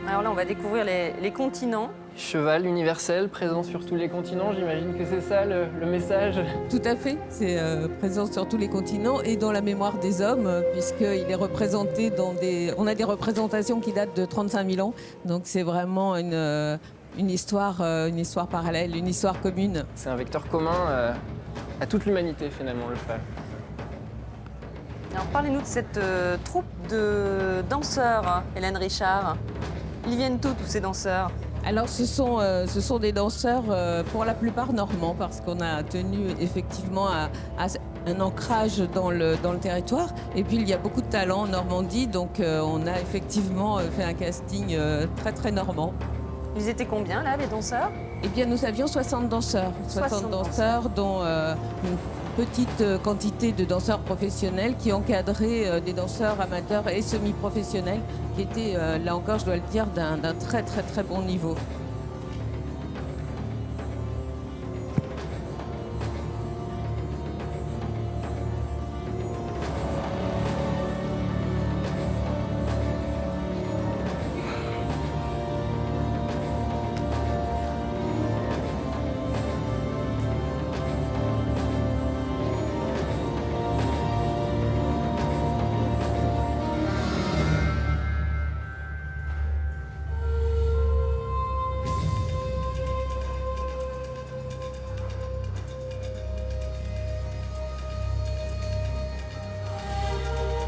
Alors là, on va découvrir les continents. Cheval universel, présent sur tous les continents, j'imagine que c'est ça le message. Tout à fait, c'est présent sur tous les continents et dans la mémoire des hommes, puisqu'il est représenté on a des représentations qui datent de 35 000 ans, donc c'est vraiment une histoire parallèle, une histoire commune. C'est un vecteur commun à toute l'humanité finalement, le cheval. Alors parlez-nous de cette troupe de danseurs, hein, Hélène Richard. Ils viennent d'où, tous ces danseurs ? Alors ce sont des danseurs pour la plupart normands, parce qu'on a tenu effectivement à un ancrage dans le territoire. Et puis il y a beaucoup de talent en Normandie, donc on a effectivement fait un casting très très normand. Ils étaient combien là, les danseurs ? Eh bien nous avions 60 danseurs. 60 danseurs dont une petite quantité de danseurs professionnels qui encadraient des danseurs amateurs et semi-professionnels qui étaient, là encore je dois le dire, d'un très très très bon niveau.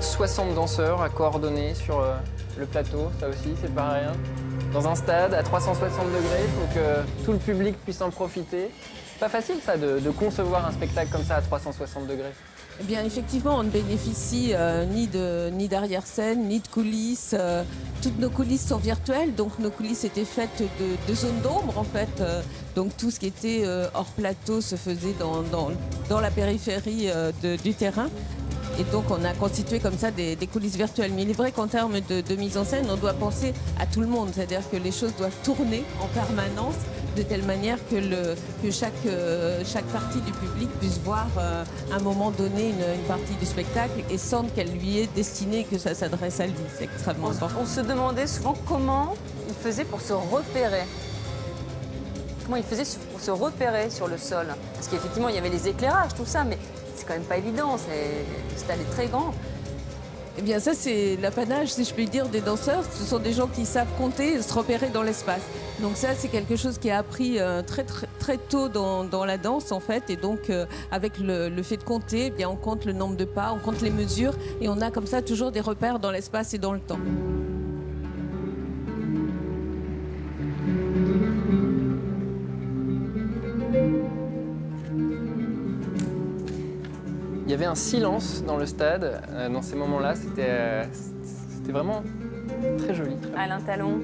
« 60 danseurs à coordonner sur le plateau, ça aussi, c'est pas rien. Dans un stade à 360 degrés, il faut que tout le public puisse en profiter. Pas facile ça de concevoir un spectacle comme ça à 360 degrés. Eh bien, effectivement, on ne bénéficie ni d'arrière-scène, ni de coulisses. Toutes nos coulisses sont virtuelles, donc nos coulisses étaient faites de zones d'ombre, en fait. Donc tout ce qui était hors plateau se faisait dans la périphérie du terrain. Et donc on a constitué comme ça des coulisses virtuelles. Mais il est vrai qu'en termes de mise en scène, on doit penser à tout le monde. C'est-à-dire que les choses doivent tourner en permanence de telle manière que chaque partie du public puisse voir à un moment donné une partie du spectacle et sente qu'elle lui est destinée et que ça s'adresse à lui. C'est extrêmement important. On se demandait souvent comment il faisait pour se repérer. Comment il faisait pour se repérer sur le sol. Parce qu'effectivement, il y avait les éclairages, tout ça, mais c'est quand même pas évident. Le stade est très grand. Eh bien ça c'est l'apanage, si je puis dire, des danseurs. Ce sont des gens qui savent compter et se repérer dans l'espace. Donc ça c'est quelque chose qui est appris très tôt dans la danse en fait. Et donc avec le fait de compter, eh bien, on compte le nombre de pas, on compte les mesures et on a comme ça toujours des repères dans l'espace et dans le temps. Il y avait un silence dans le stade. Dans ces moments-là, c'était vraiment très joli. Alain Talon.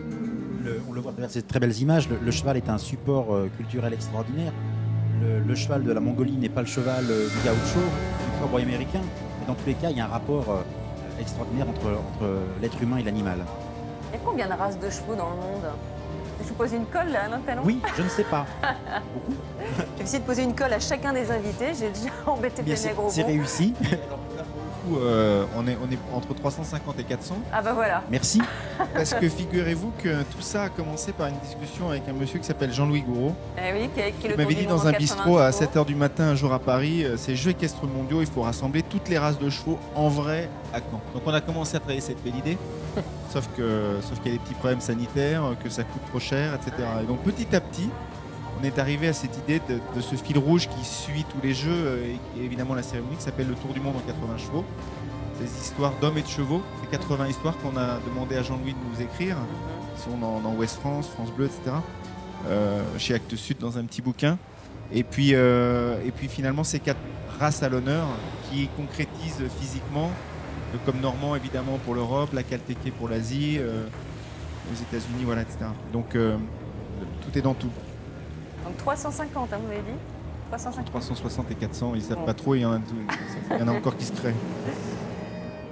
On le voit à travers ces très belles images. Le cheval est un support culturel extraordinaire. Le cheval de la Mongolie n'est pas le cheval du gaucho, du cowboy américain. Mais dans tous les cas, il y a un rapport extraordinaire entre l'être humain et l'animal. Il y a combien de races de chevaux dans le monde? Je vous pose une colle, là, Alain Talon? Oui, je ne sais pas. Beaucoup. J'ai essayé de poser une colle à chacun des invités. J'ai déjà embêté Pénègre. C'est réussi. On est entre 350 et 400. Ah bah voilà. Merci. Parce que figurez-vous que tout ça a commencé par une discussion avec un monsieur qui s'appelle Jean-Louis Gouraud. Eh oui, qui a écrit le Il m'avait dit dans un bistrot à 7h du matin un jour à Paris, ces Jeux équestres mondiaux, il faut rassembler toutes les races de chevaux en vrai à Caen. Donc on a commencé à travailler cette belle idée, sauf qu'il y a des petits problèmes sanitaires, que ça coûte trop cher, etc. Et donc petit à petit, on est arrivé à cette idée de ce fil rouge qui suit tous les jeux et évidemment la cérémonie qui s'appelle le Tour du monde en 80 chevaux. Ces histoires d'hommes et de chevaux, ces 80 histoires qu'on a demandé à Jean-Louis de nous écrire, qui sont dans Ouest France, France Bleu, etc. Chez Actes Sud dans un petit bouquin. Et puis finalement ces 4 races à l'honneur qui concrétisent physiquement, comme Normand évidemment pour l'Europe, la Caltéqué pour l'Asie, aux États-Unis, voilà, etc. Donc tout est dans tout. Donc 350, hein, vous m'avez dit 350. 360 et 400, ils ne savent pas trop, il y en a encore qui se créent.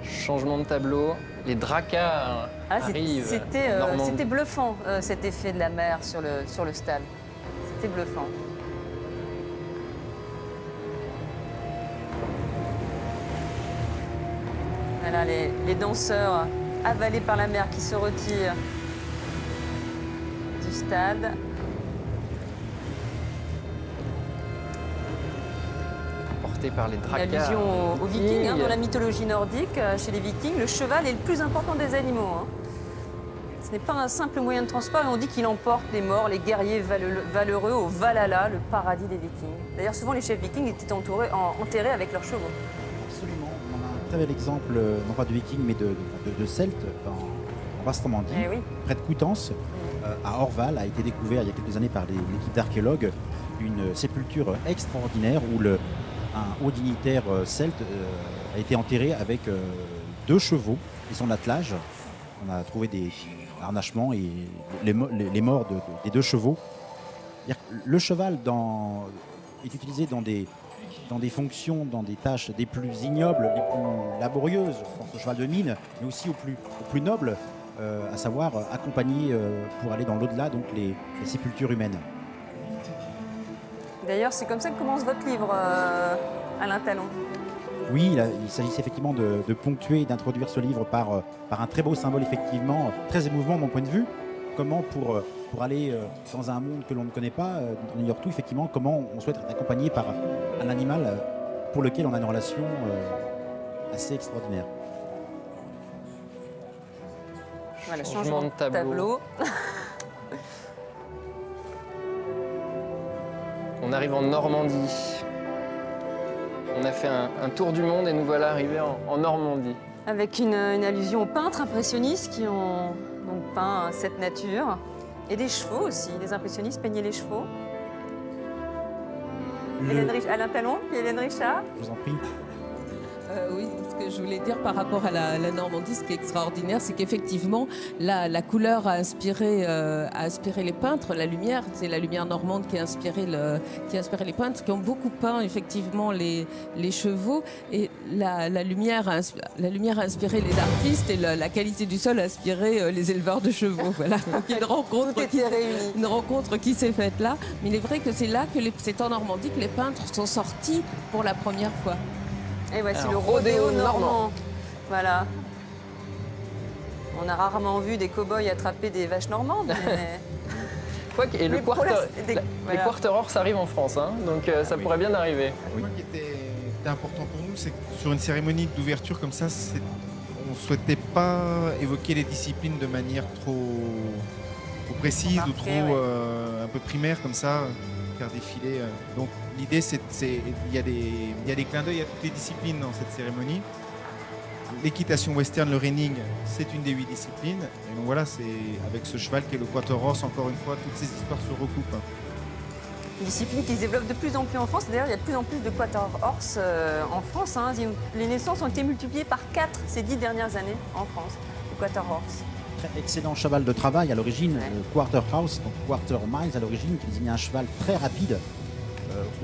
Changement de tableau, les dracars arrivent. C'était bluffant cet effet de la mer sur le stade. C'était bluffant. Voilà les danseurs avalés par la mer qui se retirent du stade. Par les dracars. Une allusion aux Vikings, hein, dans la mythologie nordique, chez les Vikings, le cheval est le plus important des animaux. Hein. Ce n'est pas un simple moyen de transport et on dit qu'il emporte les morts, les guerriers valeureux au Valhalla, le paradis des Vikings. D'ailleurs, souvent les chefs vikings étaient enterrés avec leurs chevaux. Absolument. On a un très bel exemple, non pas de Vikings, mais de Celtes en Basse-Normandie, oui. près de Coutances, à Orval, a été découvert il y a quelques années par l'équipe d'archéologues une sépulture extraordinaire où un haut dignitaire celte a été enterré avec 2 chevaux et son attelage. On a trouvé des harnachements et les morts des 2 chevaux. Le cheval est utilisé dans des fonctions, dans des tâches des plus ignobles, des plus laborieuses. Je pense au cheval de mine, mais aussi au plus noble, à savoir accompagner pour aller dans l'au-delà, donc les sépultures humaines. D'ailleurs, c'est comme ça que commence votre livre, Alain Talon. Oui, il s'agissait effectivement de ponctuer et d'introduire ce livre par un très beau symbole, effectivement, très émouvant de mon point de vue. Comment, pour aller dans un monde que l'on ne connaît pas, en ayant tout, effectivement, comment on souhaite être accompagné par un animal pour lequel on a une relation assez extraordinaire. Voilà, changement de tableau. On arrive en Normandie. On a fait un tour du monde et nous voilà arrivés en Normandie. Avec une allusion aux peintres impressionnistes qui ont donc peint cette nature. Et des chevaux aussi. Les impressionnistes peignaient les chevaux. Alain Talon, puis Hélène Richard. Je vous en prie. Oui, ce que je voulais dire par rapport à la Normandie, ce qui est extraordinaire, c'est qu'effectivement, la couleur a inspiré les peintres. La lumière, c'est la lumière normande qui a inspiré les peintres, qui ont beaucoup peint effectivement les chevaux. Et la lumière a inspiré les artistes, et la qualité du sol a inspiré les éleveurs de chevaux. Voilà. Donc il y a une rencontre qui s'est faite là. Mais il est vrai que c'est là que c'est en Normandie que les peintres sont sortis pour la première fois. Et voici Alors, le rodéo rodéo normand. normand. Voilà. On a rarement vu des cow-boys attraper des vaches normandes. Mais... Et Mais les pour la- les quarter horse arrivent en France, hein, donc ça pourrait bien arriver. Un point qui était important pour nous, c'est que sur une cérémonie d'ouverture comme ça, on ne souhaitait pas évoquer les disciplines de manière trop précise ou Marquée, trop ouais. un peu primaire comme ça, faire défiler. Donc l'idée, il y a des clins d'œil à toutes les disciplines dans cette cérémonie. L'équitation western, le reining, c'est une des 8 disciplines. Et donc voilà, c'est avec ce cheval qui est le quarter horse, encore une fois, toutes ces histoires se recoupent. Une discipline qui se développe de plus en plus en France. D'ailleurs, il y a de plus en plus de quarter horse en France. Hein. Les naissances ont été multipliées par 4 ces 10 dernières années en France, le quarter horse. Excellent cheval de travail à l'origine, Ouais. quarter house, donc quarter miles à l'origine, qui désignait un cheval très rapide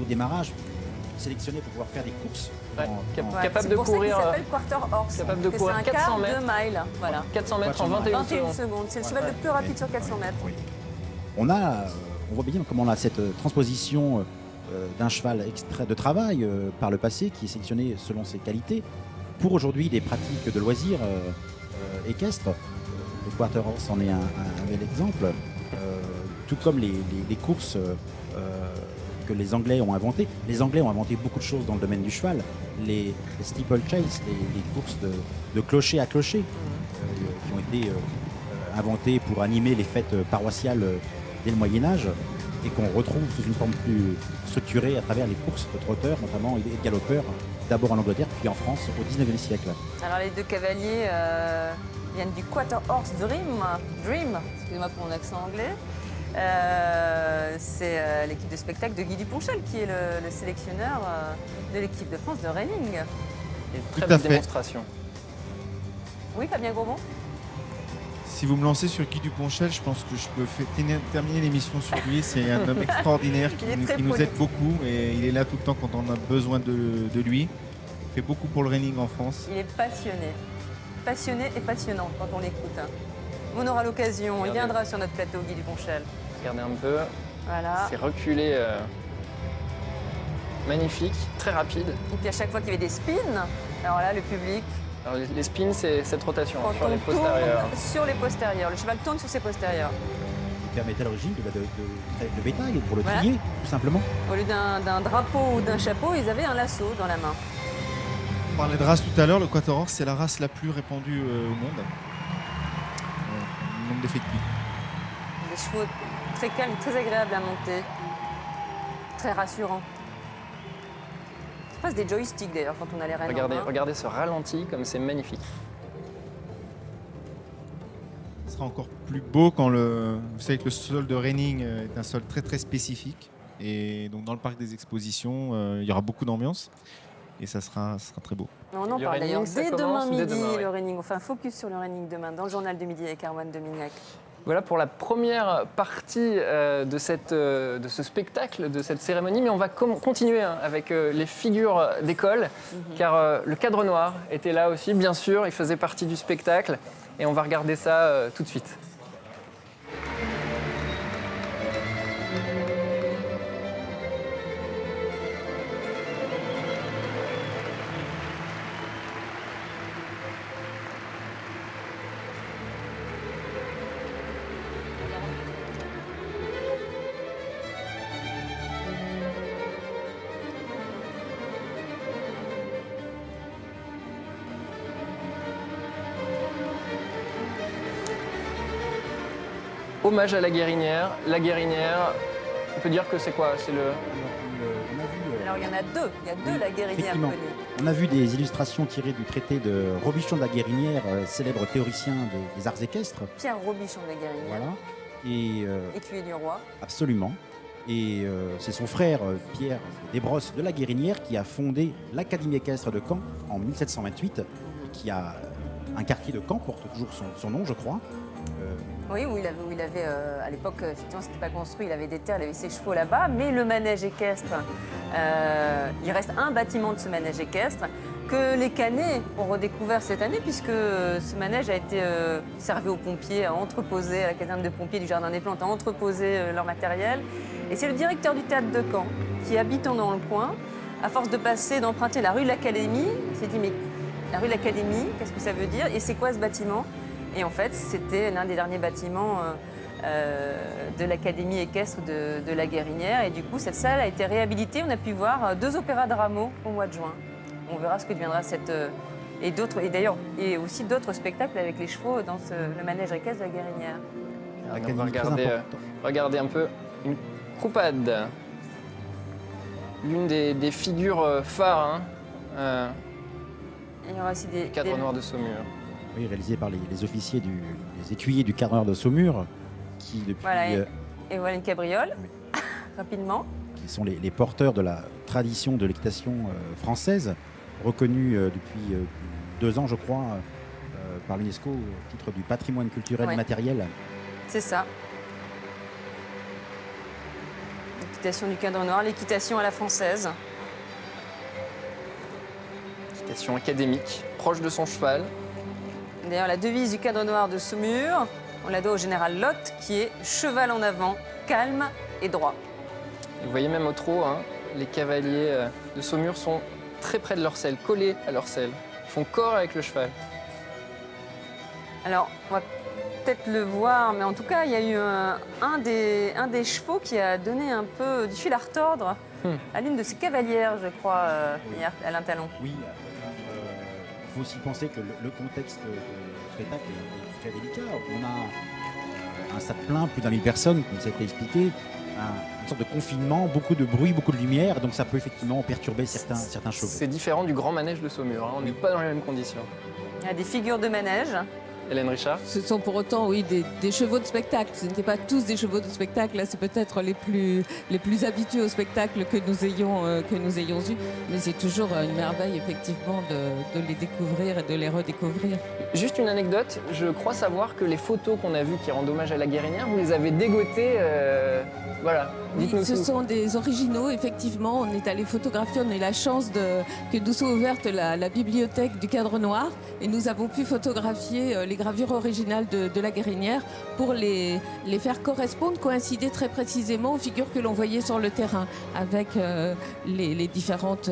au démarrage, sélectionné pour pouvoir faire des courses. Ouais, Ouais, capable c'est de pour ça qu'il courir, s'appelle quarter horse. capable de parce que courir c'est un 400 quart mètres. de mile. Voilà. 400 mètres en 400 21 21 secondes. secondes. C'est le cheval le plus rapide sur 400 mètres. On voit bien comment on a cette transposition d'un cheval extrait de travail par le passé, qui est sélectionné selon ses qualités, pour aujourd'hui des pratiques de loisirs équestres. Le quarter horse en est un bel exemple, tout comme les courses que les Anglais ont inventées. Les Anglais ont inventé beaucoup de choses dans le domaine du cheval. Les steeplechase, les courses de clocher à clocher, qui ont été inventées pour animer les fêtes paroissiales dès le Moyen-Âge, et qu'on retrouve sous une forme plus structurée à travers les courses de trotteurs, notamment et de galopeurs, d'abord en Angleterre, puis en France au XIXe siècle. Alors les deux cavaliers viennent du Quarter Horse Dream, excusez-moi pour mon accent anglais. C'est l'équipe de spectacle de Guy Duponchel qui est le sélectionneur de l'équipe de France de reining. Et Tout très à belle fait. démonstration. Oui, Fabien Gourbon. Si vous me lancez sur Guy Duponchel, je pense que je peux terminer l'émission sur lui. C'est un homme extraordinaire Il est très qui nous aide prolixe. beaucoup et il est là tout le temps quand on a besoin de lui. Il fait beaucoup pour le reining en France. Il est passionné et passionnant quand on l'écoute. On aura l'occasion, il Regardez. viendra sur notre plateau, Guy Duponchel. Regardez un peu, Voilà. c'est reculé, magnifique, très rapide. Et puis à chaque fois qu'il y avait des spins, alors là, le public, Alors, les spins, c'est cette rotation quand sur les on tourne postérieurs. sur les postérieurs, le cheval tourne sur ses postérieurs. Qui permettait à l'origine de bétail, pour le Voilà. trier, tout simplement. Au lieu d'un drapeau ou d'un chapeau, ils avaient un lasso dans la main. On parlait de race tout à l'heure, le Quarter Horse, c'est la race la plus répandue au monde. Nombre d'effectifs. Des chevaux très calmes, très agréables à monter, très rassurants. C'est presque des joysticks d'ailleurs quand on a les rênes en Regardez, main. regardez ce ralenti, comme c'est magnifique. Ce sera encore plus beau quand vous savez que le sol de reining est un sol très très spécifique. Et donc dans le parc des expositions, il y aura beaucoup d'ambiance. Et ça sera très beau. On en Le parle reining, d'ailleurs ça dès commence demain dès midi, demain, ouais. le reining. On fait un focus sur le reining demain dans le journal de midi avec Erwan Dominiac. Voilà pour la première partie de ce spectacle, de cette cérémonie, mais on va continuer avec les figures d'école, car le cadre noir était là aussi, bien sûr, il faisait partie du spectacle, et on va regarder ça tout de suite. Hommage à la Guérinière. La Guérinière, on peut dire que c'est quoi? C'est le... On a vu, Alors il y en a deux, il y a deux la guérinière effectivement. connue. On a vu des illustrations tirées du traité de Robichon de la Guérinière, célèbre théoricien des arts équestres. Pierre Robichon de la guérinière, Voilà. Et écuyer du roi. absolument. Et c'est son frère Pierre Desbrosses de la Guérinière qui a fondé l'Académie équestre de Caen en 1728, qui a un quartier de Caen, porte toujours son nom, je crois. Oui, où il avait à l'époque, effectivement, c'était pas construit, il avait des terres, il avait ses chevaux là-bas, mais le manège équestre, il reste un bâtiment de ce manège équestre que les Canets ont redécouvert cette année, puisque ce manège a été servi aux pompiers, à entreposer, à la caserne de pompiers du Jardin des Plantes, à entreposer leur matériel. Et c'est le directeur du théâtre de Caen, qui habitant dans le coin, à force de passer, d'emprunter la rue de l'Académie, il s'est dit, mais la rue de l'Académie, qu'est-ce que ça veut dire? Et c'est quoi ce bâtiment? Et en fait, c'était l'un des derniers bâtiments de l'Académie équestre de la Guérinière. Et du coup, cette salle a été réhabilitée. On a pu voir 2 opéras de Rameau au mois de juin. On verra ce que deviendra cette... et d'ailleurs, et aussi d'autres spectacles avec les chevaux dans le manège équestre de la Guérinière. On va regarder un peu une croupade. L'une des figures phares Il y aura aussi des cadre noir de Saumur. Oui, réalisé par les officiers, les écuyers du cadre noir de Saumur, qui depuis... Voilà, et voilà une cabriole, oui. Rapidement. Qui sont les porteurs de la tradition de l'équitation française, reconnue depuis 2 ans, je crois, par l'UNESCO au titre du patrimoine culturel immatériel. C'est ça. L'équitation du cadre noir, l'équitation à la française. Équitation académique, proche de son cheval. D'ailleurs, la devise du cadre noir de Saumur, on la doit au général Lotte, qui est « cheval en avant, calme et droit ». Vous voyez même au trot, les cavaliers de Saumur sont très près de leur selle, collés à leur selle. Ils font corps avec le cheval. Alors, on va peut-être le voir, mais en tout cas, il y a eu un des chevaux qui a donné un peu du fil à retordre à l'une de ses cavalières, je crois, hier, Alain Talon. Oui, il faut aussi penser que le contexte du spectacle est très délicat. On a un stade plein, plus d'1 000 personnes, comme ça a été expliqué, une sorte de confinement, beaucoup de bruit, beaucoup de lumière, donc ça peut effectivement perturber certains chevaux. C'est différent du grand manège de Saumur, on n'est pas dans les mêmes conditions. Il y a des figures de manège. Hélène Richard. Ce sont pour autant, oui, des chevaux de spectacle. Ce n'étaient pas tous des chevaux de spectacle. Là, c'est peut-être les plus habitués au spectacle que nous ayons eus. Mais c'est toujours une merveille, effectivement, de les découvrir et de les redécouvrir. Juste une anecdote, je crois savoir que les photos qu'on a vues qui rendent hommage à la Guérinière, vous les avez dégotées. Voilà. Oui, ce sont des originaux, effectivement. On est allé photographier, on a eu la chance que nous soit ouverte la bibliothèque du Cadre Noir et nous avons pu photographier les gravures originales de la Guérinière pour les faire correspondre, coïncider très précisément aux figures que l'on voyait sur le terrain avec les différentes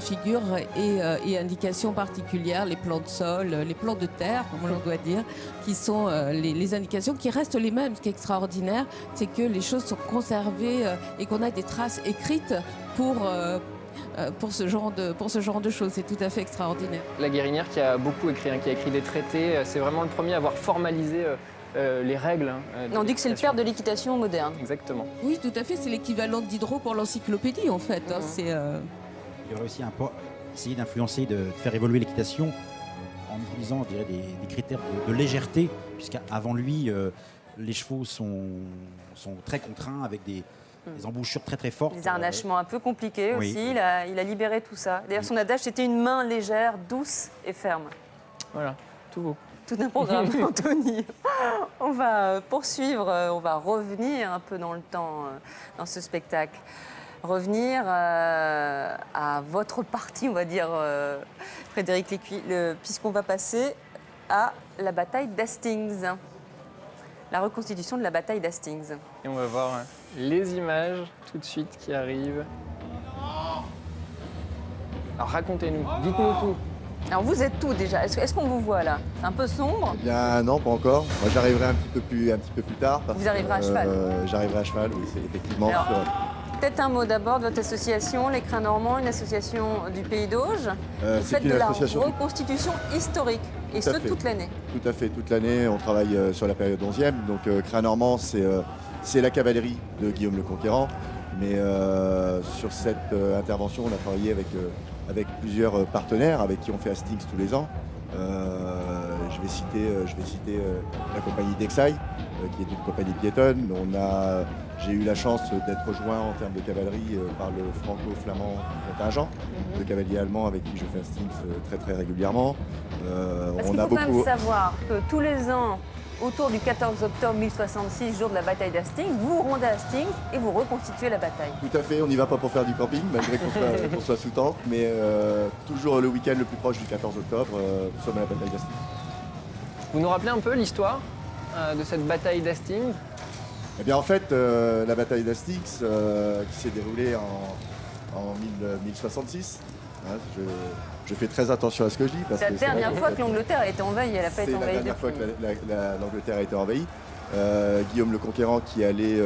figures et indications particulières, les plans de sol, les plans de terre, comme l'on doit dire, qui sont les indications qui restent les mêmes. Ce qui est extraordinaire, c'est que les choses sont conservées et qu'on a des traces écrites pour ce genre de choses. C'est tout à fait extraordinaire. La Guérinière qui a beaucoup écrit, qui a écrit des traités, c'est vraiment le premier à avoir formalisé les règles. On dit que c'est le père de l'équitation moderne. Exactement. Oui, tout à fait. C'est l'équivalent de Diderot pour l'encyclopédie, en fait. Il y aurait aussi essayer d'influencer, de faire évoluer l'équitation en utilisant, je dirais, des critères de légèreté, puisqu'avant lui, les chevaux sont très contraints avec des embouchures très très fortes. Des harnachements un peu compliqués oui. aussi. Il a libéré tout ça. D'ailleurs, son adage, c'était une main légère, douce et ferme. Voilà, tout beau. Tout un programme, Anthony. On va poursuivre, on va revenir un peu dans le temps dans ce spectacle. Revenir à votre partie, on va dire, Frédéric Lécuyer, puisqu'on va passer à la bataille d'Hastings. La reconstitution de la bataille d'Hastings. Et on va voir les images tout de suite qui arrivent. Alors racontez-nous, dites-nous tout. Alors vous êtes tout déjà, est-ce qu'on vous voit là? C'est un peu sombre? Eh bien non, pas encore. Moi j'arriverai un petit peu plus tard. Vous arriverez à cheval? J'arriverai à cheval, oui, c'est effectivement. Peut-être un mot d'abord de votre association, les Crins Normands, une association du Pays d'Auge. Vous faites de la reconstitution historique, et ce toute l'année. Tout à fait, toute l'année. On travaille sur la période 11e. Donc Crins Normands, c'est la cavalerie de Guillaume le Conquérant. Mais sur cette intervention, on a travaillé avec plusieurs partenaires avec qui on fait Hastings tous les ans. Je vais citer la compagnie d'Exailles, qui est une compagnie piétonne. J'ai eu la chance d'être rejoint en termes de cavalerie par le franco-flamand contingent de cavaliers allemands avec qui je fais Hastings très très régulièrement. Parce qu'il faut quand même savoir que tous les ans, autour du 14 octobre 1066, jour de la bataille d'Hastings, vous rendez à Hastings et vous reconstituez la bataille. Tout à fait, on n'y va pas pour faire du camping, malgré qu'on soit sous tente, mais toujours le week-end le plus proche du 14 octobre, nous sommes à la bataille d'Hastings. Vous nous rappelez un peu l'histoire de cette bataille d'Hastings? Eh bien en fait, la bataille d'Hastings qui s'est déroulée en 1066, hein, je fais très attention à ce que je dis. C'est la dernière fois que l'Angleterre a été envahie, elle n'a pas été envahie. C'est la dernière fois que l'Angleterre a été envahie. Guillaume le Conquérant qui allait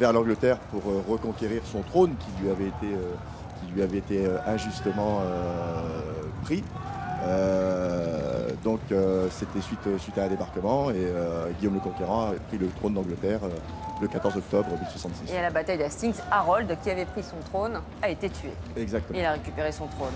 vers l'Angleterre pour reconquérir son trône qui lui avait été injustement pris. Donc c'était suite à un débarquement et Guillaume le Conquérant a pris le trône d'Angleterre le 14 octobre 1066. Et à la bataille d'Hastings, Harold, qui avait pris son trône, a été tué. Exactement. Il a récupéré son trône.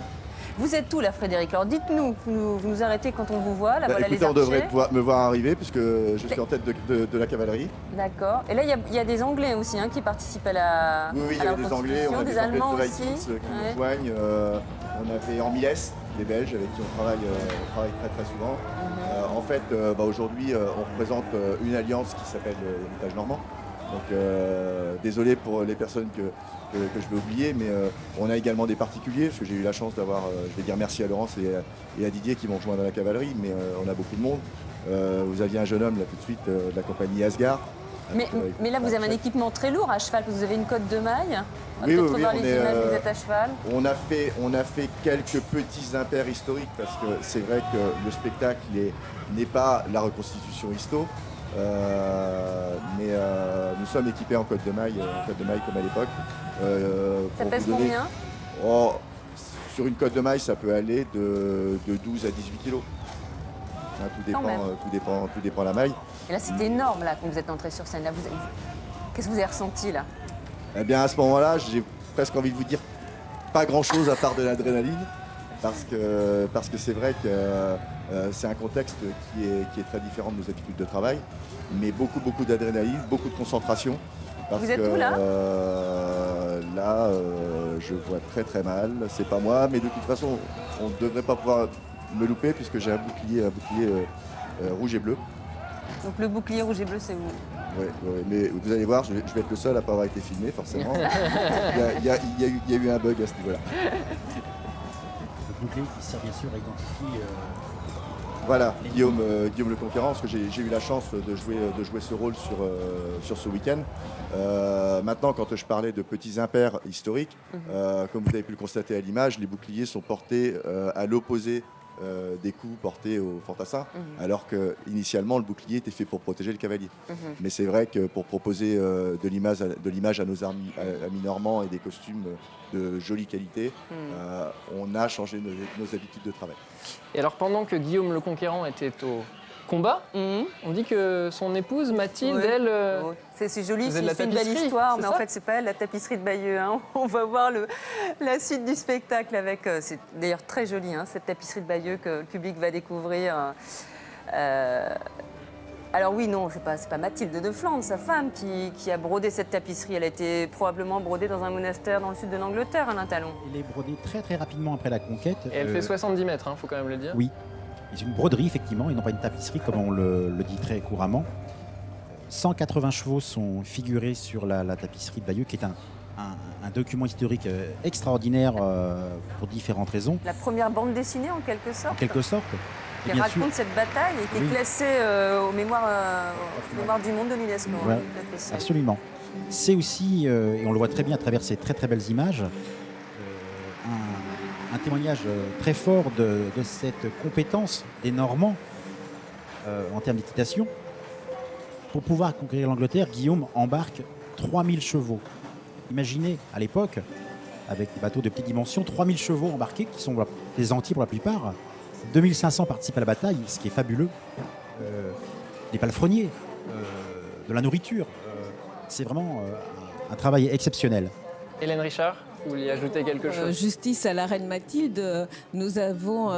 Vous êtes où là, Frédéric? Alors dites-nous, vous nous arrêtez quand on vous voit. Là, voilà écoutez, les archers. on devrait me voir arriver puisque je suis en tête de la cavalerie. D'accord. Et là, il y a des Anglais aussi hein, qui participent à la Oui, il y avait des Anglais, on a des Allemands Anglais aussi. qui nous rejoignent. On avait Amilès, les Belges, avec qui on travaille très très souvent. En fait, aujourd'hui, on représente une alliance qui s'appelle l'héritage normand. Donc désolé pour les personnes que je vais oublier, mais on a également des particuliers, parce que j'ai eu la chance d'avoir, je vais dire merci à Laurence et à Didier qui m'ont rejoint dans la cavalerie, mais on a beaucoup de monde. Vous aviez un jeune homme là tout de suite de la compagnie Asgard. Mais là, vous avez un équipement très lourd à cheval, parce que vous avez une cotte de maille. On va Oui, peut-être oui, revoir les images, vous êtes à cheval. On a fait quelques petits impairs historiques, parce que c'est vrai que le spectacle n'est pas la reconstitution histo. Mais nous sommes équipés en côte de maille comme à l'époque. Ça pèse combien? Sur une côte de maille, ça peut aller de 12 à 18 kilos. Hein, tout dépend la maille. Et là, c'était énorme là, quand vous êtes entré sur scène. Là, qu'est-ce que vous avez ressenti là? Eh bien, à ce moment-là, j'ai presque envie de vous dire pas grand-chose à part de l'adrénaline, parce que c'est vrai que c'est un contexte qui est très différent de nos habitudes de travail, mais beaucoup d'adrénaline, beaucoup de concentration. Parce vous êtes où là? Là, je vois très très mal. C'est pas moi, mais de toute façon, on ne devrait pas pouvoir me louper puisque j'ai un bouclier rouge et bleu. Donc le bouclier rouge et bleu, c'est vous? Oui, mais vous allez voir, je vais être le seul à ne pas avoir été filmé, forcément. Il y a eu un bug à ce niveau-là. Le bouclier qui sert bien sûr à identifier... Voilà, Guillaume le Conquérant, parce que j'ai eu la chance de jouer ce rôle sur ce week-end. Maintenant, quand je parlais de petits impairs historiques, comme vous avez pu le constater à l'image, les boucliers sont portés à l'opposé des coups portés aux fantassins, alors qu'initialement le bouclier était fait pour protéger le cavalier. Mais c'est vrai que pour proposer de l'image à nos amis normands et des costumes de jolie qualité, on a changé nos habitudes de travail. Et alors pendant que Guillaume le Conquérant était au combat, on dit que son épouse Mathilde, elle... C'est joli, c'est une belle histoire, mais en fait c'est pas elle, la tapisserie de Bayeux. Hein. On va voir la suite du spectacle avec... c'est d'ailleurs très joli, hein, cette tapisserie de Bayeux que le public va découvrir. Alors oui, non, c'est pas Mathilde de Flandre, sa femme, qui a brodé cette tapisserie. Elle a été probablement brodée dans un monastère dans le sud de l'Angleterre, Alain Talon. Elle est brodée très très rapidement après la conquête. Et elle fait 70 mètres, faut quand même le dire. Oui, c'est une broderie effectivement, et non pas une tapisserie comme on le dit très couramment. 180 chevaux sont figurés sur la tapisserie de Bayeux, qui est un document historique extraordinaire pour différentes raisons. La première bande dessinée en quelque sorte. En quelque sorte. Qui raconte cette bataille et qui est classée aux mémoires du monde de l'UNESCO. Ouais, absolument. C'est aussi, et on le voit très bien à travers ces très très belles images, un témoignage très fort de cette compétence des Normands en termes d'équitation. Pour pouvoir conquérir l'Angleterre, Guillaume embarque 3000 chevaux. Imaginez, à l'époque, avec des bateaux de petites dimensions, 3000 chevaux embarqués, qui sont des Antilles pour la plupart. 2500 participent à la bataille, ce qui est fabuleux. Des palefreniers, de la nourriture. C'est vraiment un travail exceptionnel. Hélène Richard, Vous vouliez ajouter quelque chose? Justice à la reine Mathilde, nous avons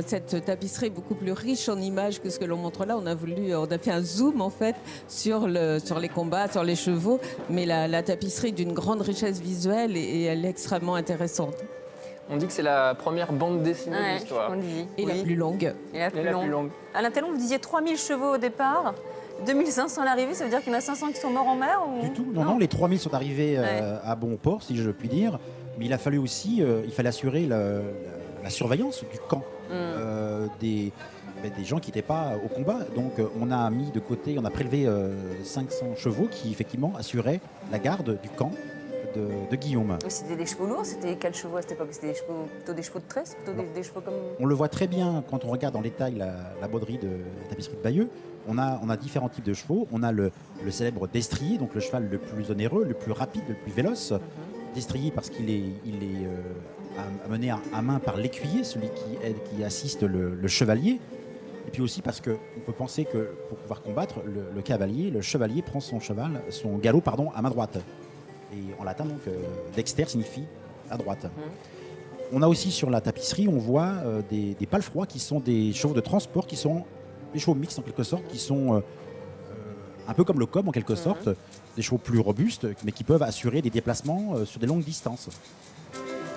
cette tapisserie beaucoup plus riche en images que ce que l'on montre là. On a fait un zoom en fait sur les combats, sur les chevaux, mais la tapisserie d'une grande richesse visuelle et elle est extrêmement intéressante. On dit que c'est la première bande dessinée de l'histoire. Et la plus longue. Et la plus longue. Alain Talon, vous disiez 3000 chevaux au départ. 2500 à l'arrivée, ça veut dire qu'il y en a 500 qui sont morts en mer ou... Du tout, non, les 3000 sont arrivés à bon port, si je puis dire. Mais il a fallu aussi, il fallait assurer la surveillance du camp des gens qui n'étaient pas au combat. Donc on a mis de côté, on a prélevé 500 chevaux qui effectivement assuraient la garde du camp de Guillaume. C'était des chevaux lourds, c'était quels chevaux à cette époque? C'était plutôt des chevaux de tresse, plutôt des chevaux comme... On le voit très bien quand on regarde en détail la broderie de la tapisserie de Bayeux. On a différents types de chevaux. On a le célèbre destrier, donc le cheval le plus onéreux, le plus rapide, le plus véloce. Destrier parce qu'il est amené à main par l'écuyer, celui qui assiste le chevalier. Et puis aussi parce qu'on peut penser que pour pouvoir combattre, le chevalier prend son galop à main droite. Et en latin, donc, dexter signifie à droite. On a aussi sur la tapisserie, on voit des palefrois qui sont des chevaux de transport, qui sont des chevaux mixtes en quelque sorte, qui sont un peu comme le cob en quelque sorte, des chevaux plus robustes, mais qui peuvent assurer des déplacements sur des longues distances.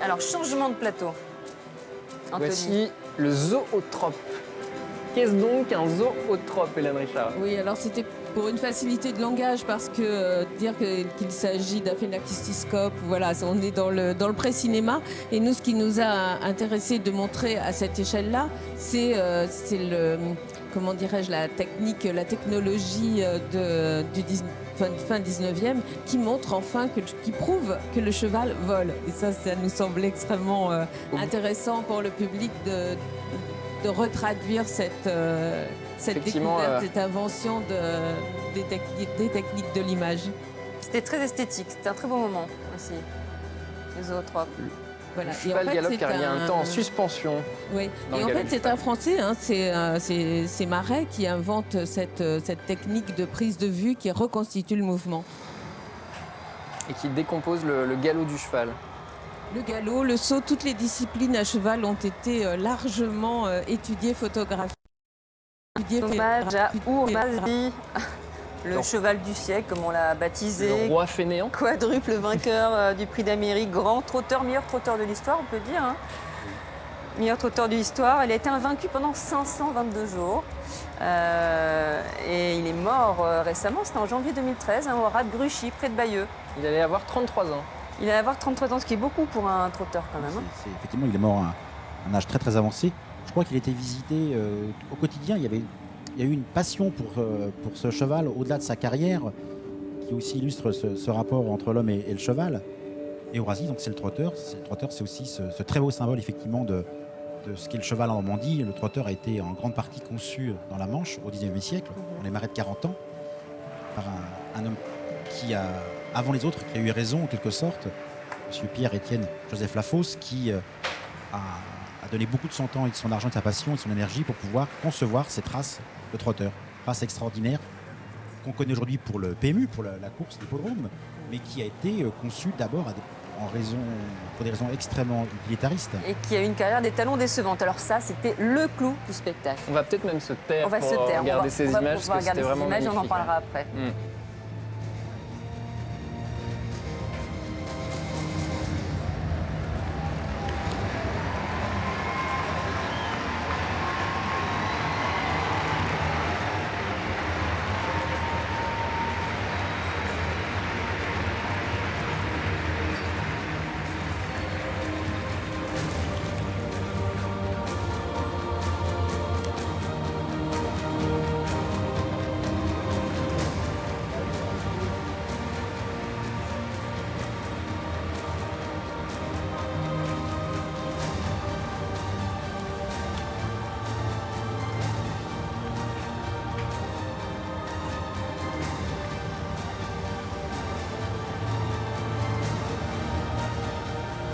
Alors, changement de plateau. Anthony. Voici le zootrope. Qu'est-ce donc un zootrope, Hélène Richard? Oui, alors c'était pour une facilité de langage parce que dire qu'il s'agit d'un phénactyscope, voilà, on est dans le pré-cinéma. Et nous, ce qui nous a intéressé de montrer à cette échelle-là, c'est comment dirais-je, la technologie du fin 19e qui montre enfin, qui prouve que le cheval vole. Et ça nous semblait extrêmement intéressant pour le public de retraduire cette découverte, cette invention des techniques de l'image. C'était très esthétique, c'était un très beau moment aussi, les zootropes. Voilà. Le cheval galope car il y a un temps en suspension. Oui, et en fait c'est un Français, c'est Marais qui invente cette technique de prise de vue qui reconstitue le mouvement. Et qui décompose le galop du cheval. Le galop, le saut, toutes les disciplines à cheval ont été largement étudiées, photographiées. Hommage à Ourmazdi, le cheval du siècle, comme on l'a baptisé. Le roi fainéant. Quadruple vainqueur du prix d'Amérique, grand trotteur, meilleur trotteur de l'histoire, on peut dire. Hein. Meilleur trotteur de l'histoire. Il a été invaincu pendant 522 jours. Et il est mort récemment, c'était en janvier 2013, au Rat de Gruchy, près de Bayeux. Il allait avoir 33 ans. Il allait avoir 33 ans, ce qui est beaucoup pour un trotteur quand même. Effectivement, il est mort à un âge très très avancé. Je crois qu'il était visité au quotidien. Il y a eu une passion pour ce cheval au-delà de sa carrière, qui aussi illustre ce rapport entre l'homme et le cheval. Et Ourasi, donc c'est le trotteur. Le trotteur, c'est aussi ce très beau symbole effectivement de ce qu'est le cheval en Normandie. Le trotteur a été en grande partie conçu dans la Manche au XIXe siècle, dans les marais de 40 ans, par un homme qui a, avant les autres, qui a eu raison en quelque sorte, M. Pierre-Étienne Joseph Lafosse, qui a donné beaucoup de son temps et de son argent, de sa passion et de son énergie pour pouvoir concevoir cette race de trotteur. Race extraordinaire qu'on connaît aujourd'hui pour le PMU, pour la course d'hippodrome, mais qui a été conçue d'abord pour des raisons extrêmement utilitaristes. Et qui a eu une carrière des talons décevante. Alors ça, c'était le clou du spectacle. On va peut-être même se taire pour regarder ces images, parce que c'était vraiment magnifique. On en parlera après.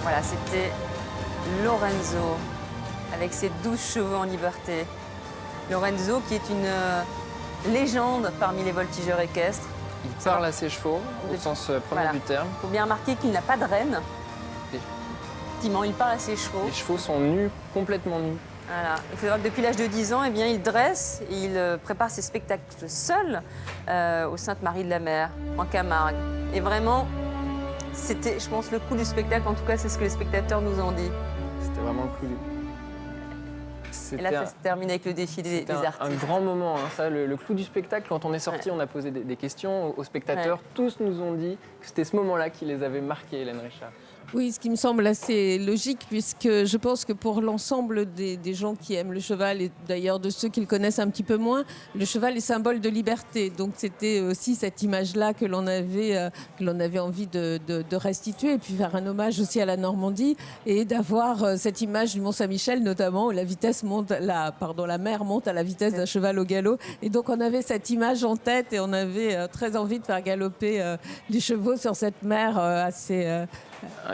Voilà, c'était Lorenzo, avec ses 12 chevaux en liberté. Lorenzo, qui est une légende parmi les voltigeurs équestres. Il parle à ses chevaux, au sens premier du terme. Il faut bien remarquer qu'il n'a pas de reine. effectivement, il parle à ses chevaux. Les chevaux sont nus, complètement nus. Voilà. Il faut savoir que depuis l'âge de 10 ans, eh bien, il dresse et il prépare ses spectacles seul au Sainte-Marie-de-la-Mer, en Camargue. Et vraiment, c'était, je pense, le coup du spectacle. En tout cas, c'est ce que les spectateurs nous ont dit. C'était vraiment le coup du... Et là, ça se termine avec le défilé des artistes. Un grand moment, hein, ça, le clou du spectacle. Quand on est sorti, on a posé des questions aux spectateurs. Tous nous ont dit que c'était ce moment-là qui les avait marqués, Hélène Richard. Oui, ce qui me semble assez logique, puisque je pense que pour l'ensemble des gens qui aiment le cheval, et d'ailleurs de ceux qui le connaissent un petit peu moins, le cheval est symbole de liberté. Donc c'était aussi cette image-là que l'on avait envie de restituer, et puis faire un hommage aussi à la Normandie, et d'avoir cette image du Mont-Saint-Michel notamment, où la mer monte à la vitesse d'un cheval au galop. Et donc on avait cette image en tête, et on avait très envie de faire galoper les chevaux sur cette mer assez...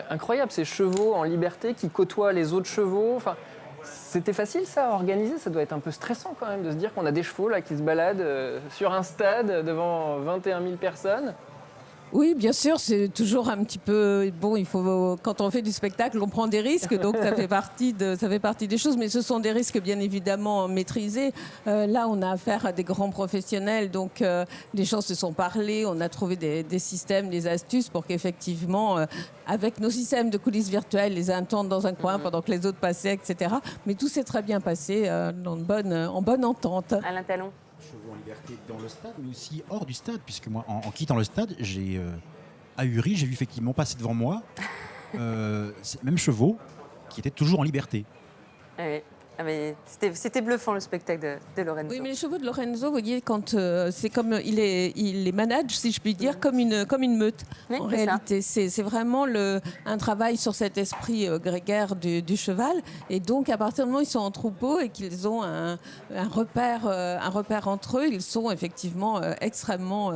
Incroyable, ces chevaux en liberté qui côtoient les autres chevaux. Enfin, c'était facile ça à organiser, ça doit être un peu stressant quand même de se dire qu'on a des chevaux là qui se baladent sur un stade devant 21 000 personnes. Oui, bien sûr, c'est toujours un petit peu... Bon, il faut, quand on fait du spectacle, on prend des risques, donc ça fait partie des choses, mais ce sont des risques bien évidemment maîtrisés. Là, on a affaire à des grands professionnels, donc les gens se sont parlé, on a trouvé des systèmes, des astuces pour qu'effectivement, avec nos systèmes de coulisses virtuelles, les uns attendent dans un coin pendant que les autres passaient, etc. Mais tout s'est très bien passé en bonne entente. Alain Talon. Chevaux en liberté dans le stade, mais aussi hors du stade, puisque moi, en quittant le stade, j'ai ahuri, j'ai vu effectivement passer devant moi même chevaux qui étaient toujours en liberté. Oui. Ah mais c'était bluffant le spectacle de Lorenzo. Oui, mais les chevaux de Lorenzo, vous voyez, quand c'est comme il les manage, si je puis dire, comme une meute. Oui, en réalité, c'est vraiment un travail sur cet esprit grégaire du cheval. Et donc, à partir du moment où ils sont en troupeau et qu'ils ont un repère entre eux, ils sont effectivement extrêmement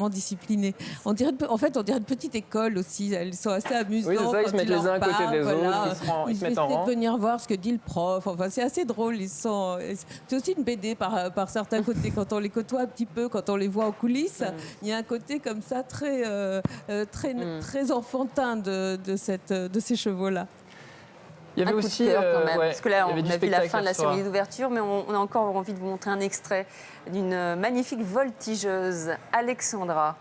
disciplinés. On dirait une petite école aussi. Ils sont assez amusants. Oui, c'est ça, ils se mettent les uns à côté des autres, ils se mettent en rang. De venir voir ce que dit le prof. Enfin, c'est assez drôle. C'est aussi une BD par certains côtés. Quand on les côtoie un petit peu, quand on les voit en coulisses, il y a un côté comme ça très enfantin de ces chevaux-là. Il y avait un aussi, coup de cœur quand même, parce que là, on a vu la fin de la soir. cérémonie d'ouverture, mais on a encore envie de vous montrer un extrait d'une magnifique voltigeuse, Alexandra.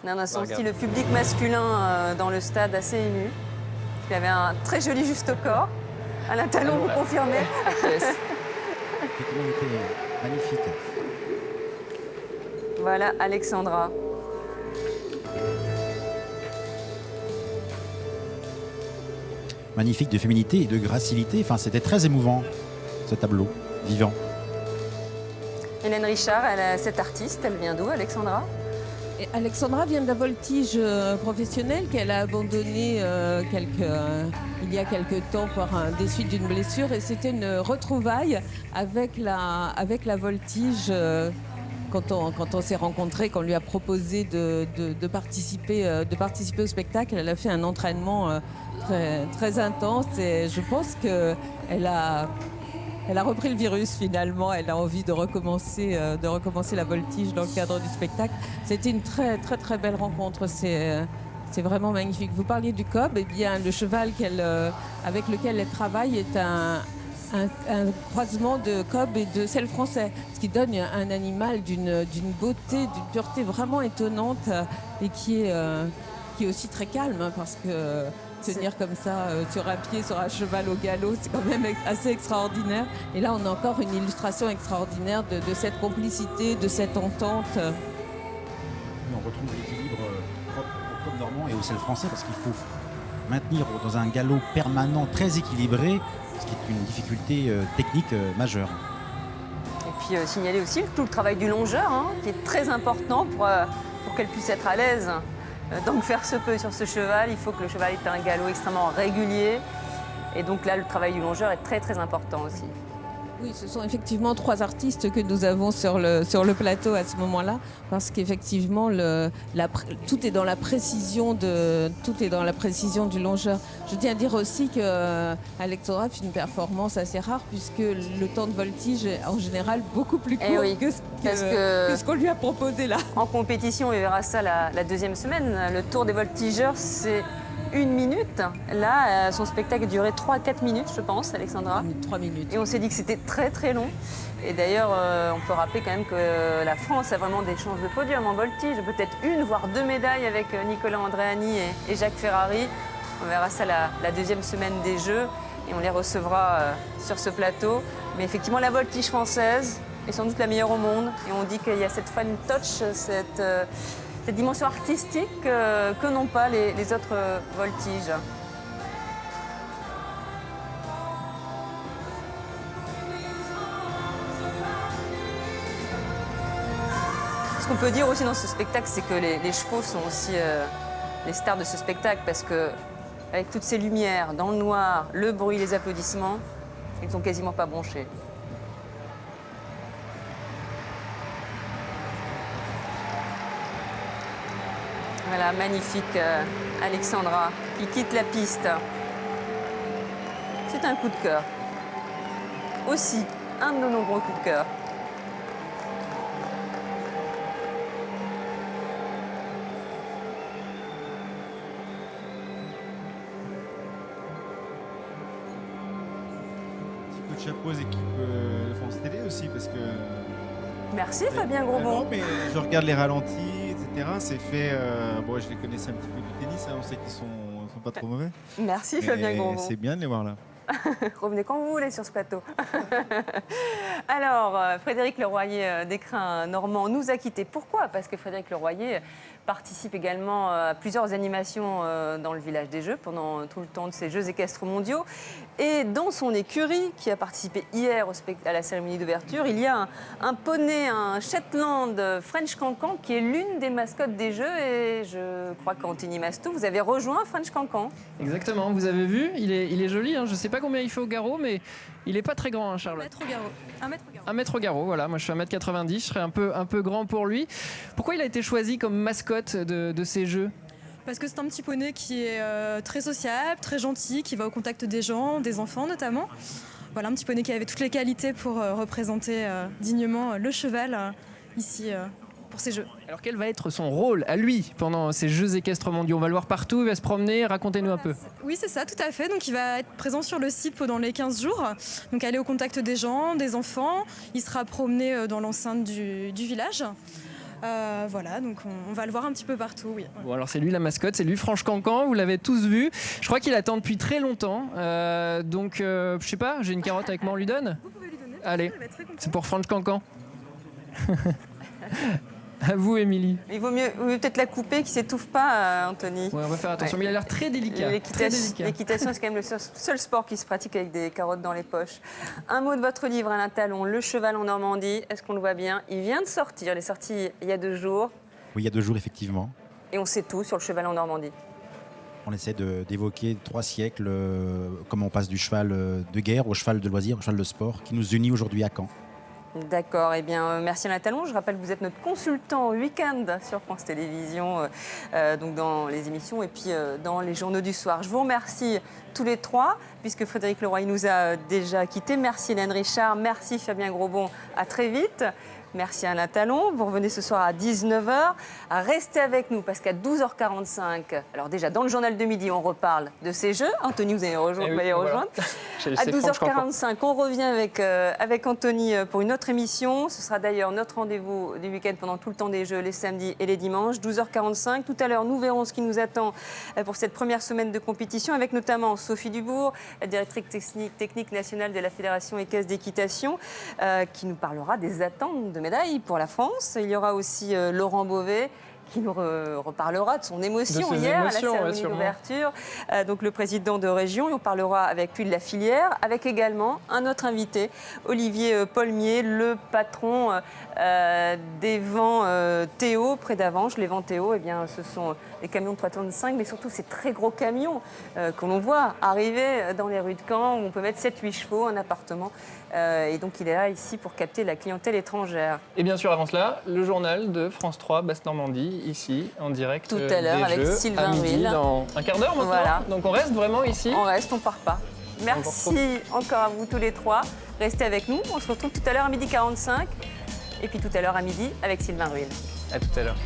On a senti le public masculin dans le stade assez ému. Il y avait un très joli juste au corps. Alain Talon, vous confirmez? Yes. Effectivement, était magnifique. Voilà, Alexandra. Magnifique de féminité et de gracilité. Enfin, c'était très émouvant, ce tableau vivant. Hélène Richard, cette artiste, elle vient d'où, Alexandra? Et Alexandra vient de la voltige professionnelle qu'elle a abandonnée il y a quelques temps des suites d'une blessure. Et c'était une retrouvaille avec la voltige quand on s'est rencontrés, qu'on lui a proposé de participer au spectacle. Elle a fait un entraînement très, très intense et je pense qu'elle a repris le virus finalement. Elle a envie de recommencer la voltige dans le cadre du spectacle. C'était une très très très belle rencontre. C'est vraiment magnifique. Vous parliez du cob, eh bien le cheval avec lequel elle travaille est un croisement de cob et de selle français, ce qui donne un animal d'une beauté, d'une pureté vraiment étonnante et qui est aussi très calme, parce que tenir comme ça sur un pied, sur un cheval au galop, c'est quand même assez extraordinaire. Et là, on a encore une illustration extraordinaire de cette complicité, de cette entente. On retrouve l'équilibre propre au cob normand et au selle français, parce qu'il faut maintenir dans un galop permanent très équilibré, ce qui est une difficulté technique majeure. Et puis signaler aussi tout le travail du longeur, qui est très important pour qu'elle puisse être à l'aise. Donc faire ce peu sur ce cheval, il faut que le cheval ait un galop extrêmement régulier. Et donc là, le travail du longeur est très très important aussi. Oui, ce sont effectivement 3 artistes que nous avons sur le plateau à ce moment-là, parce qu'effectivement, tout est dans la précision du longeur. Je tiens à dire aussi qu'Alexandra fait une performance assez rare, puisque le temps de voltige est en général beaucoup plus court que ce qu'on lui a proposé là. En compétition, on verra ça la deuxième semaine. Le Tour des voltigeurs, c'est 1 minute. Là, son spectacle durait 3 à 4 minutes, je pense, Alexandra. 3 minutes. Et on s'est dit que c'était très très long. Et d'ailleurs, on peut rappeler quand même que la France a vraiment des chances de podium en voltige. Peut-être 1, voire 2 médailles avec Nicolas Andréani et Jacques Ferrari. On verra ça la deuxième semaine des Jeux et on les recevra sur ce plateau. Mais effectivement, la voltige française est sans doute la meilleure au monde. Et on dit qu'il y a cette fan touch, cette dimension artistique que n'ont pas les autres voltiges. Ce qu'on peut dire aussi dans ce spectacle, c'est que les chevaux sont aussi les stars de ce spectacle parce que avec toutes ces lumières, dans le noir, le bruit, les applaudissements, ils ne sont quasiment pas bronchés. Voilà, magnifique Alexandra qui quitte la piste. C'est un coup de cœur. Aussi, un de nos nombreux coups de cœur. Chapeau aux équipes de France Télé aussi parce que... Merci Fabien Grosbon. Non, mais je regarde les ralentis, etc. C'est fait... bon, je les connaissais un petit peu du tennis, hein, on sait qu'ils sont pas trop mauvais. Merci Fabien Grosbon. C'est bien de les voir là. Revenez quand vous voulez sur ce plateau. Alors, Frédéric Leroyer d'Écrin Normand nous a quittés. Pourquoi? Parce que Frédéric Leroyer participe également à plusieurs animations dans le village des Jeux pendant tout le temps de ces Jeux équestres mondiaux. Et dans son écurie, qui a participé hier à la cérémonie d'ouverture, il y a un poney, un Shetland French Cancan, qui est l'une des mascottes des Jeux. Et je crois qu'Anthony Mastou, vous avez rejoint French Cancan. Exactement, vous avez vu, il est joli. Hein. Je ne sais pas combien il fait au garrot, mais il n'est pas très grand, hein, Charlotte. 1 mètre au garrot. 1 mètre au garrot, voilà. Moi, je suis 1m90, je serais un peu grand pour lui. Pourquoi il a été choisi comme mascotte de ces Jeux? Parce que c'est un petit poney qui est très sociable, très gentil, qui va au contact des gens, des enfants notamment. Voilà, un petit poney qui avait toutes les qualités pour représenter dignement le cheval ici pour ces Jeux. Alors quel va être son rôle à lui pendant ces Jeux équestres mondiaux? On va le voir partout, il va se promener, racontez-nous un peu. Oui, c'est ça, tout à fait. Donc il va être présent sur le site pendant les 15 jours, donc aller au contact des gens, des enfants. Il sera promené dans l'enceinte du village. Voilà, donc on va le voir un petit peu partout, oui. Bon, alors c'est lui la mascotte, c'est lui French Cancan, vous l'avez tous vu. Je crois qu'il attend depuis très longtemps, donc je sais pas, j'ai une carotte avec moi, on lui donne? Vous pouvez lui donner. Allez, c'est pour French Cancan. À vous, Émilie. Il vaut mieux peut-être la couper, qu'il ne s'étouffe pas, Anthony. Ouais, on va faire attention, mais il a l'air très délicat. L'équitation, c'est quand même le seul sport qui se pratique avec des carottes dans les poches. Un mot de votre livre, Alain Talon, Le cheval en Normandie. Est-ce qu'on le voit bien? Il vient de sortir, il est sorti il y a 2 jours. Oui, il y a 2 jours, effectivement. Et on sait tout sur le cheval en Normandie. On essaie d'évoquer 3 siècles, comment on passe du cheval de guerre au cheval de loisir, au cheval de sport, qui nous unit aujourd'hui à Caen. D'accord, eh bien merci Alain Talon. Je rappelle que vous êtes notre consultant week-end sur France Télévisions, donc dans les émissions et puis dans les journaux du soir. Je vous remercie tous les 3, puisque Frédéric Leroy nous a déjà quittés. Merci Hélène Richard, merci Fabien Grosbon, à très vite. Merci Alain Talon. Vous revenez ce soir à 19h. Restez avec nous parce qu'à 12h45, alors déjà dans le journal de midi, on reparle de ces Jeux. Anthony, vous allez rejoindre. Voilà. À 12h45, on revient avec Anthony pour une autre émission. Ce sera d'ailleurs notre rendez-vous du week-end pendant tout le temps des Jeux, les samedis et les dimanches. 12h45. Tout à l'heure, nous verrons ce qui nous attend pour cette première semaine de compétition avec notamment Sophie Dubourg, la directrice technique nationale de la Fédération équestre d'équitation, qui nous parlera des attentes de médailles pour la France. Il y aura aussi Laurent Beauvais qui nous reparlera de son émotion hier à la cérémonie d'ouverture, donc le président de région. Et on parlera avec lui de la filière, avec également un autre invité, Olivier Paulmier, le patron des vents Théo près d'Avanches. Les vents Théo, eh bien, ce sont les camions de 3 tonnes 5, mais surtout ces très gros camions que l'on voit arriver dans les rues de Caen, où on peut mettre 7-8 chevaux, un appartement. Et donc il est là ici pour capter la clientèle étrangère. Et bien sûr, avant cela, le journal de France 3 Basse-Normandie, ici, en direct. Tout à l'heure avec Sylvain Ruil. Dans un quart d'heure maintenant. Voilà. Donc on reste vraiment ici. On reste, on part pas. Merci encore à vous tous les 3. Restez avec nous. On se retrouve tout à l'heure à 12h45. Et puis tout à l'heure à midi avec Sylvain Ruil. À tout à l'heure.